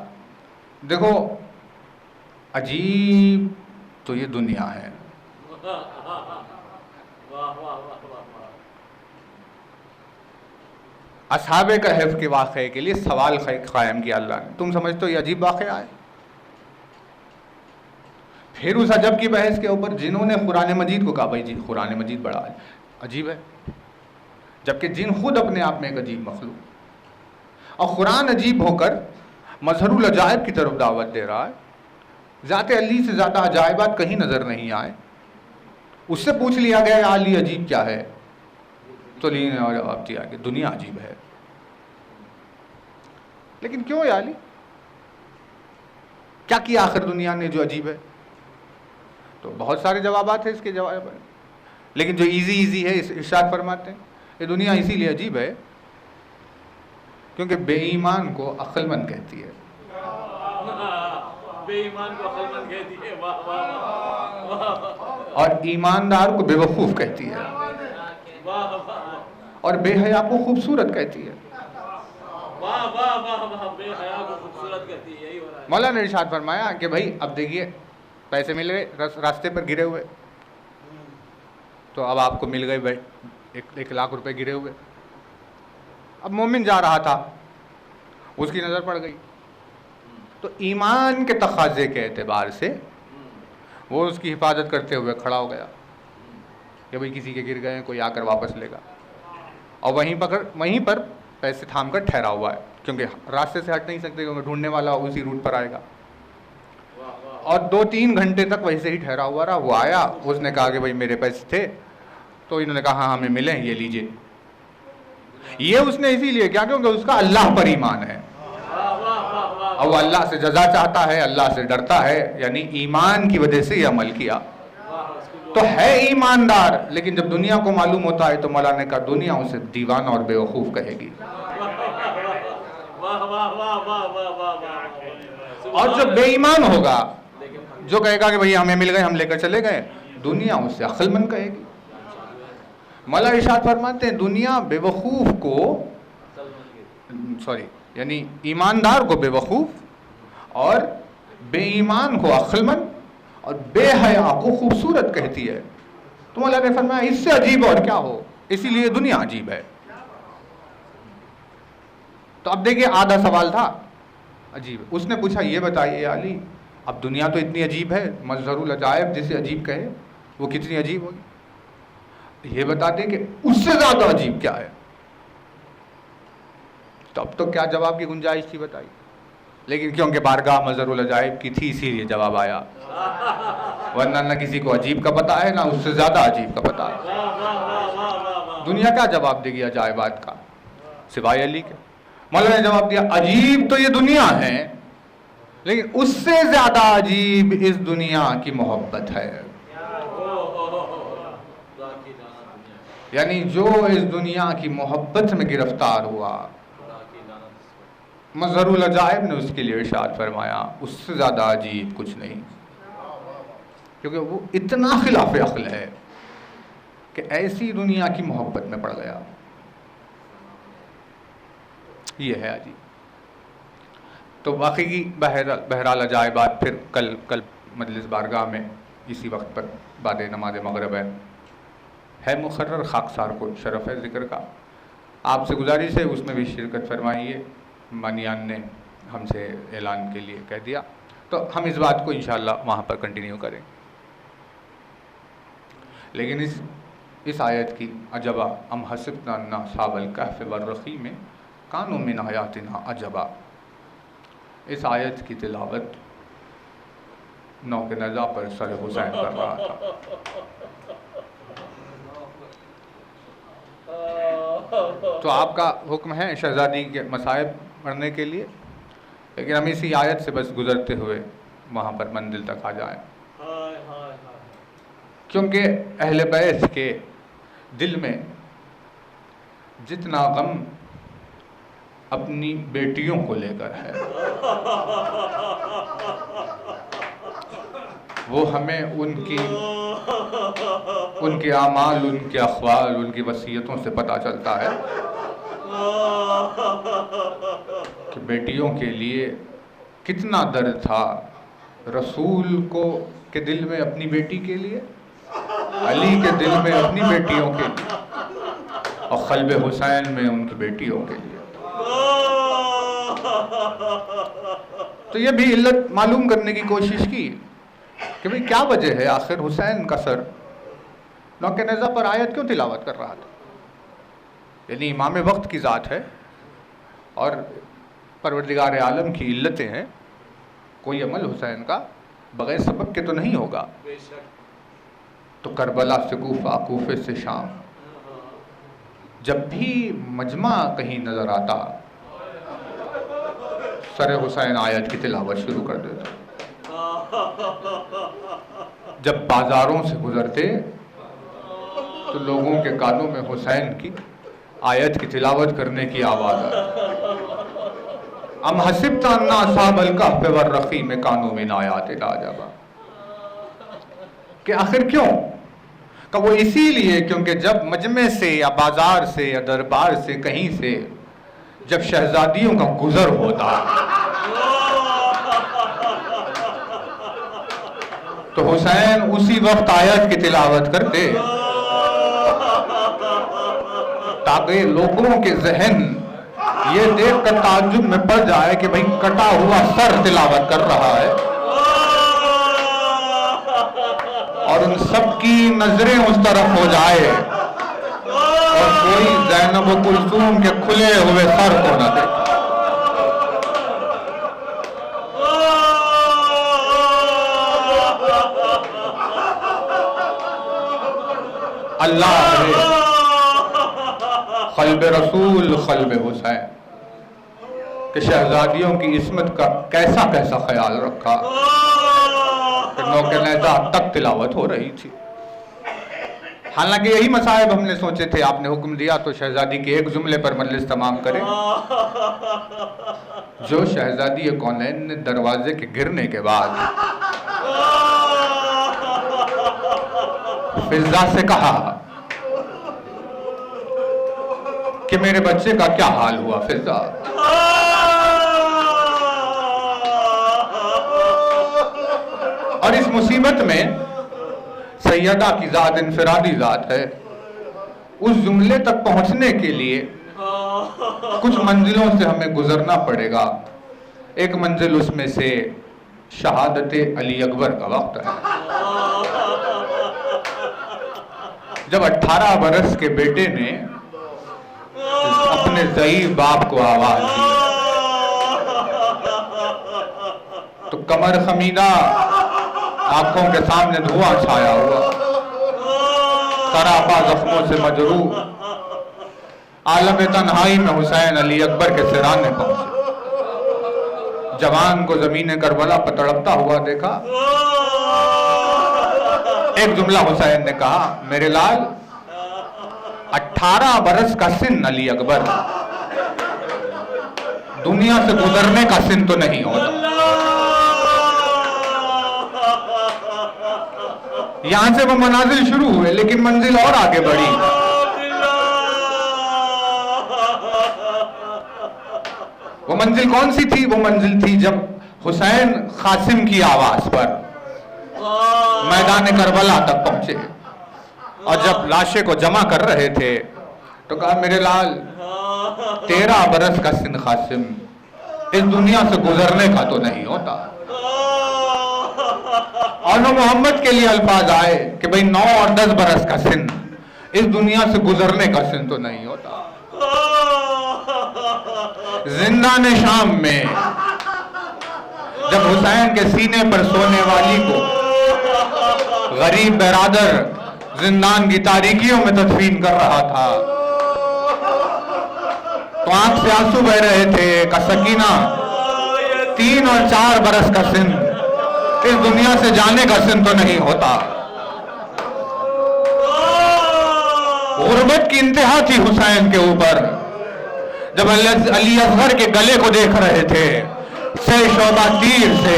دیکھو عجیب تو یہ دنیا ہے، اصحاب کہف کے واقعے کے لیے سوال قائم کیا اللہ نے، تم سمجھتے ہو یہ عجیب واقعہ ہے؟ پھر اس عجب کی بحث کے اوپر جنہوں نے قرآن مجید کو کہا بھائی جی قرآن مجید بڑا عجیب ہے، جبکہ جن خود اپنے آپ میں ایک عجیب مخلوق، اور قرآن عجیب ہو کر مظہر العجائب کی طرف دعوت دے رہا ہے، ذات علی سے زیادہ عجائبات کہیں نظر نہیں آئے، اس سے پوچھ لیا گیا علی عجیب کیا ہے، تو علی نے جواب دیا کہ دنیا عجیب ہے۔ لیکن کیوں یا علی، کیا کیا آخر دنیا نے جو عجیب ہے؟ تو بہت سارے جوابات ہیں اس کے جواب پر، لیکن جو ایزی ہے ارشاد فرماتے ہیں یہ دنیا اسی لیے عجیب ہے کیونکہ بے ایمان کو عقل مند کہتی ہے، بے ایمان کو عقل مند کہتی ہے، اور ایماندار کو بے وقوف کہتی ہے، اور بے حیا کو خوبصورت کہتی ہے۔ بے حیا کو خوبصورت کہتی ہے، یہی ہو رہا ہے۔ مولا نے ارشاد فرمایا کہ بھائی اب دیکھیے پیسے مل گئے راستے پر گرے ہوئے، تو اب آپ کو مل گئے 1 لاکھ روپے گرے ہوئے، اب مومن جا رہا تھا اس کی نظر پڑ گئی، تو ایمان کے تقاضے کے اعتبار سے وہ اس کی حفاظت کرتے ہوئے کھڑا ہو گیا کہ بھئی کسی کے گر گئے ہیں کوئی آ کر واپس لے گا، اور وہیں پر پیسے تھام کر ٹھہرا ہوا ہے کیونکہ راستے سے ہٹ نہیں سکتے کیونکہ ڈھونڈنے والا اسی روٹ پر آئے گا، اور 2-3 گھنٹے تک ویسے ہی ٹھہرا ہوا رہا۔ وہ آیا، اس نے کہا کہ بھئی میرے پیسے تھے، تو انہوں نے کہا ہاں ہمیں ملے ہیں، یہ لیجئے۔ یہ اس نے اسی لیے کیا کیونکہ اس کا اللہ پر ایمان ہے، اور وہ اللہ سے جزا چاہتا ہے، اللہ سے ڈرتا ہے، یعنی ایمان کی وجہ سے یہ عمل کیا، تو ہے ایماندار، لیکن جب دنیا کو معلوم ہوتا ہے تو مولا نے کہا دنیا اسے دیوانہ اور بے وقوف کہے گی، اور جو بے ایمان ہوگا جو کہے گا کہ بھئی ہمیں مل گئے ہم لے کر چلے گئے، دنیا اسے عقل مند کہے گی۔ مولا ارشاد فرماتے ہیں دنیا بے وقوف کو یعنی ایماندار کو بے وقوف اور بے ایمان کو عقل مند اور بے حیا کو خوبصورت کہتی ہے، تو مولا نے فرمایا اس سے عجیب اور کیا ہو، اسی لیے دنیا عجیب ہے۔ تو اب دیکھیے آدھا سوال تھا عجیب. اس نے پوچھا یہ بتائیے علی اب دنیا تو اتنی عجیب ہے, مظہر العجائب جسے عجیب کہے وہ کتنی عجیب ہوگی, یہ بتا دیں کہ اس سے زیادہ عجیب کیا ہے. تو اب تو کیا جواب کی گنجائش تھی بتائی, لیکن کیونکہ بارگاہ مظہر العجائب کی تھی اسی لیے جواب آیا, ورنہ نہ کسی کو عجیب کا پتہ ہے نہ اس سے زیادہ عجیب کا پتہ ہے. دنیا کیا جواب دے گی عجائبات کا سوائے علی کے. مولانا نے جواب دیا عجیب تو یہ دنیا ہے, لیکن اس سے زیادہ عجیب اس دنیا کی محبت ہے. یعنی جو اس دنیا کی محبت میں گرفتار ہوا, مظہر العجائب نے اس کے لیے ارشاد فرمایا اس سے زیادہ عجیب کچھ نہیں, کیونکہ وہ اتنا خلاف عقل ہے کہ ایسی دنیا کی محبت میں پڑ گیا. یہ ہے عجیب. تو واقعی بہرحال عجائبات پھر کل مجلس بارگاہ میں اسی وقت پر بعد نماز مغرب ہے مقرر. خاکسار کو شرف ہے ذکر کا. آپ سے گزارش ہے اس میں بھی شرکت فرمائیے. مانیان نے ہم سے اعلان کے لیے کہہ دیا, تو ہم اس بات کو انشاءاللہ وہاں پر کنٹینیو کریں. لیکن اس آیت کی عجبا ام حسبنا ان اصحاب الکہف والرقیم کانوا من آیاتنا عجبا, اس آیت کی تلاوت نوک نزا پر سر حسین کر رہا تھا. تو آپ کا حکم ہے شہزادی کے مصائب پڑھنے کے لیے, لیکن ہم اسی آیت سے بس گزرتے ہوئے وہاں پر منزل تک آ جائیں, کیونکہ اہل بیت کے دل میں جتنا غم اپنی بیٹیوں کو لے کر ہے وہ ہمیں ان کے اعمال, ان کے اقوال, ان کی وصیتوں سے پتہ چلتا ہے کہ بیٹیوں کے لیے کتنا درد تھا رسول کو کے دل میں اپنی بیٹی کے لیے, علی کے دل میں اپنی بیٹیوں کے لیے, اور قلب حسین میں ان کی بیٹیوں کے لیے. تو یہ بھی علت معلوم کرنے کی کوشش کی کہ بھئی کیا وجہ ہے آخر حسین کا سر نوک نیزہ پر آیت کیوں تلاوت کر رہا تھا. یعنی امام وقت کی ذات ہے اور پروردگار عالم کی علتیں ہیں, کوئی عمل حسین کا بغیر سبب کے تو نہیں ہوگا. تو کربلا سے کوفہ, کوفے سے شام, جب بھی مجمع کہیں نظر آتا سر حسین آیت کی تلاوت شروع کر دیتا. جب بازاروں سے گزرتے تو لوگوں کے کانوں میں حسین کی آیت کی تلاوت کرنے کی آواز آتی. ام حسبت ان اصحاب الکہف والرقیم کانوا من آیاتنا عجبا, کہ آخر کیوں؟ کہ وہ اسی لیے کیونکہ جب مجمع سے یا بازار سے یا دربار سے کہیں سے جب شہزادیوں کا گزر ہوتا تو حسین اسی وقت آیت کی تلاوت کرتے تاکہ لوگوں کے ذہن یہ دیکھ کر تعجب میں پڑ جائے کہ بھئی کٹا ہوا سر تلاوت کر رہا ہے, اور ان سب کی نظریں اس طرف ہو جائے اور کوئی زینب و کلثوم کے کھلے ہوئے سر کو نہ دیکھے. اللہ ہے قلب رسول قلب حسین کہ شہزادیوں کی عصمت کا کیسا کیسا خیال رکھا کہ نوک نیزہ تک تلاوت ہو رہی تھی. حالانکہ یہی مصائب ہم نے سوچے تھے, آپ نے حکم دیا تو شہزادی کے ایک جملے پر مجلس تمام کریں. جو شہزادی کونین نے دروازے کے گرنے کے بعد فضا سے کہا کہ میرے بچے کا کیا حال ہوا فضا, اور اس مصیبت میں سیدہ کی ذات انفرادی ذات ہے, اس جملے تک پہنچنے کے لیے کچھ منزلوں سے ہمیں گزرنا پڑے گا. ایک منزل اس میں سے شہادت علی اکبر کا وقت ہے. جب 18 برس کے بیٹے نے اپنے ضعیف باپ کو آواز دی تو کمر خمیدہ، آنکھوں کے سامنے دھواں چھایا ہوا، سراپا زخموں سے مجروح، عالم تنہائی میں حسین علی اکبر کے سرانے پہنچے. جوان کو زمین کربلا پر تڑپتا ہوا دیکھا. ایک جملہ حسین نے کہا، میرے لال 18 برس کا سن علی اکبر، دنیا سے گزرنے کا سن تو نہیں ہوتا. یہاں سے وہ منازل شروع ہوئے لیکن منزل اور آگے بڑھی. وہ منزل کون سی تھی؟ وہ منزل تھی جب حسین قاسم کی آواز پر میدان کربلا تک پہنچے اور جب لاشیں کو جمع کر رہے تھے تو کہا، میرے لال 13 برس کا سن قاسم، اس دنیا سے گزرنے کا تو نہیں ہوتا. اور محمد کے لیے الفاظ آئے کہ بھئی 9 اور 10 برس کا سن اس دنیا سے گزرنے کا سن تو نہیں ہوتا. زندان شام میں جب حسین کے سینے پر سونے والی کو غریب برادر زندان کی تاریکیوں میں تدفین کر رہا تھا تو آنکھ سے آنسو بہ رہے تھے کہ سکینہ 3 اور 4 برس کا سن اس دنیا سے جانے کا سن تو نہیں ہوتا. غربت کی انتہا تھی حسین کے اوپر. جب علی اصغر کے گلے کو دیکھ رہے تھے، سے شعبہ تیر سے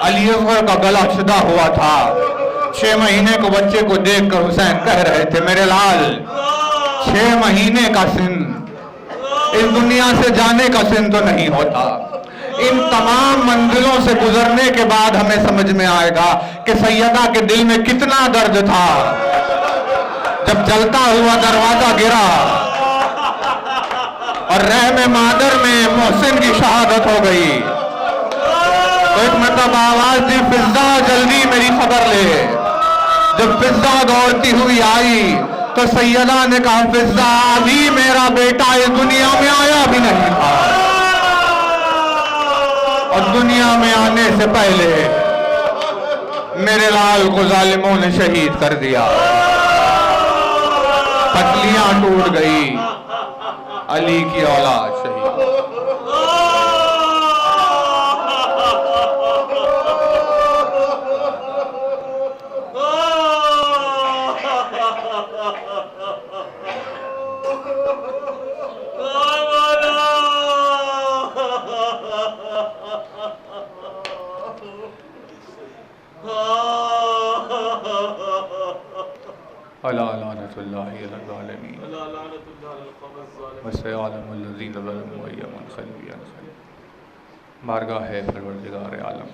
علی اصغر کا گلا چھدا ہوا تھا. 6 مہینے کو بچے کو دیکھ کر حسین کہہ رہے تھے، میرے لال 6 مہینے کا سن اس دنیا سے جانے کا سن تو نہیں ہوتا. ان تمام منزلوں سے گزرنے کے بعد ہمیں سمجھ میں آئے گا کہ سیدہ کے دل میں کتنا درد تھا جب جلتا ہوا دروازہ گرا اور رحم مادر میں محسن کی شہادت ہو گئی تو ایک مرتبہ آواز دی، فضا جلدی میری خبر لے. جب فضا دوڑتی ہوئی آئی تو سیدہ نے کہا، فضا ابھی میرا بیٹا اس دنیا میں آیا بھی نہیں تھا اور دنیا میں آنے سے پہلے میرے لال کو ظالموں نے شہید کر دیا. پتلیاں ٹوٹ گئی، علی کی اولاد شہید. الا لعنت اللہ علی الظالمین وسيعلم الذین ظلموا أي منقلب ينقلبون. بارگاہ پروردگار عالم،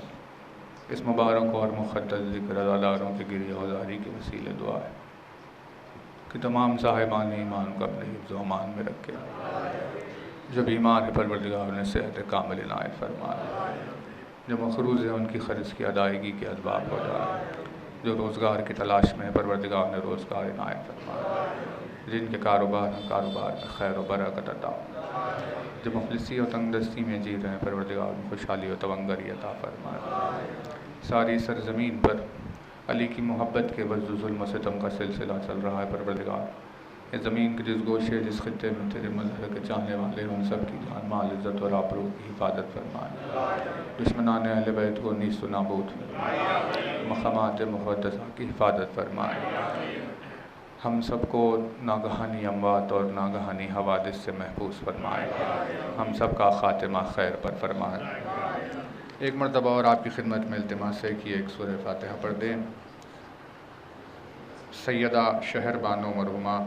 اس مبارک اور مقدس ذکر ازاداروں کے گریہ گزاری کے وسیلے دعا ہے کہ تمام صاحبان ایمان کو اپنے حفظ و امان میں رکھے. جو بیمار ہے پروردگار نے صحت کامل عنایت فرمائے. جو مقروض ہے ان کی قرض کی ادائیگی کے اسباب ہو جائے. جو روزگار کی تلاش میں پروردگار نے روزگار عنایت فرمائے. جن کے کاروبار میں خیر و برکت عطا. جو مفلسی و تنگ دستی میں جی رہے ہیں پروردگار میں خوشحالی و تونگری عطا فرمائے. ساری سرزمین پر علی کی محبت کے وجد و ظلم و ستم کا سلسلہ چل رہا ہے پروردگار. اس زمین کے جس گوشے جس خطے میں تیرے مظہر کے چاہنے والے ان سب کی جان مال عزت اور آبرو کی حفاظت فرمائے. دشمنان اہل بیت کو نیست و نابود فرمائے. مقامات مقدسہ کی حفاظت فرمائے. ہم سب کو ناگہانی اموات اور ناگہانی حوادث سے محفوظ فرمائے. ہم سب کا خاتمہ خیر پر فرمائے. ایک مرتبہ اور آپ کی خدمت میں التماس ہے کہ ایک سورہ فاتحہ پڑھ دیں. سیدہ شہر بانو مرحومہ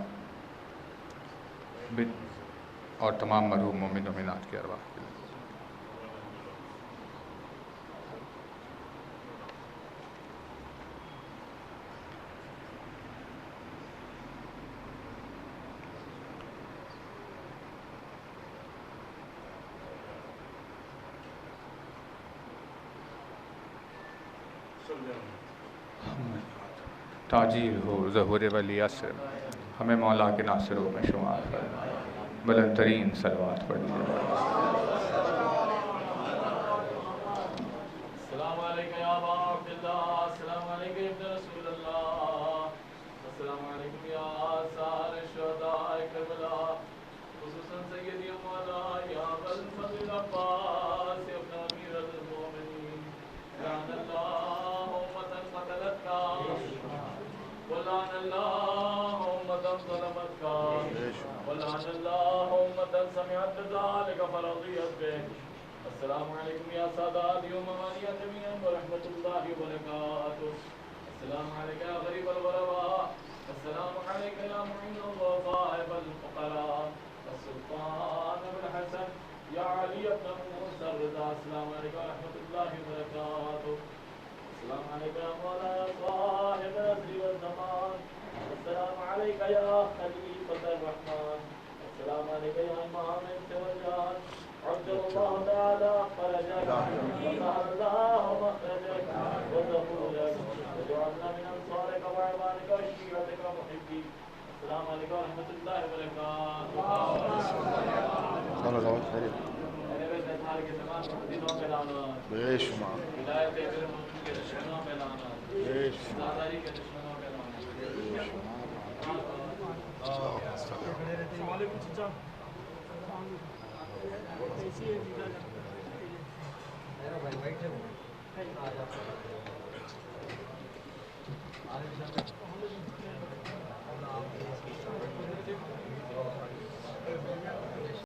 اور تمام مرحوم مومن و مومنات کے ارواح. تاجیر ہو ظہور ولی عصر، ہمیں مولا کے ناصروں میں شمار فرمائے، بلند ترین صلوات پڑھیے۔ السلام علیکم یا ابا عبداللہ، السلام علیکم ابن رسول اللہ، السلام علیکم یا سار الشہداء کربلا، خصوصاً سیدی مولا یا ابا الفضل عباس ابن امیر المومنین، لعن اللہ امتا قتلتک ولعن اللہ امتا ظلمتک ولعن اللہ امتا سمعت بذلك فرضیت بک۔ السلام علیکم یا ساداتی و ممانیہ جمیعا ورحمۃ اللہ وبرکاتہ۔ السلام علیکم یا غریب الغرباء، السلام علیکم یا معین الضعفاء والفقراء، السلطان ابن حسن یا علی ابن موسیٰ الرضا، السلام علیکم ورحمۃ اللہ وبرکاتہ۔ السلام علیکم یا مولا یا صاحب العصر والزمان، السلام علیکم یا خلیفۃ الرحمن، السلام علیکم یا امام انس والجان، عجل اللہ تعالی فرجک وسهل اللہ مخرجک وظهورک وجعلنا من انصارک وعوانک وشیعتک ومحبیک۔ السلام علیکم ورحمۃ اللہ وبرکاتہ۔ میرے بیت اطہار کے تمام دنوں میں لعنات، بے شمار ولایت امیر المومنین کے دشمنوں پہ لعنات، زاداری کے دشمنوں پہ لعنات۔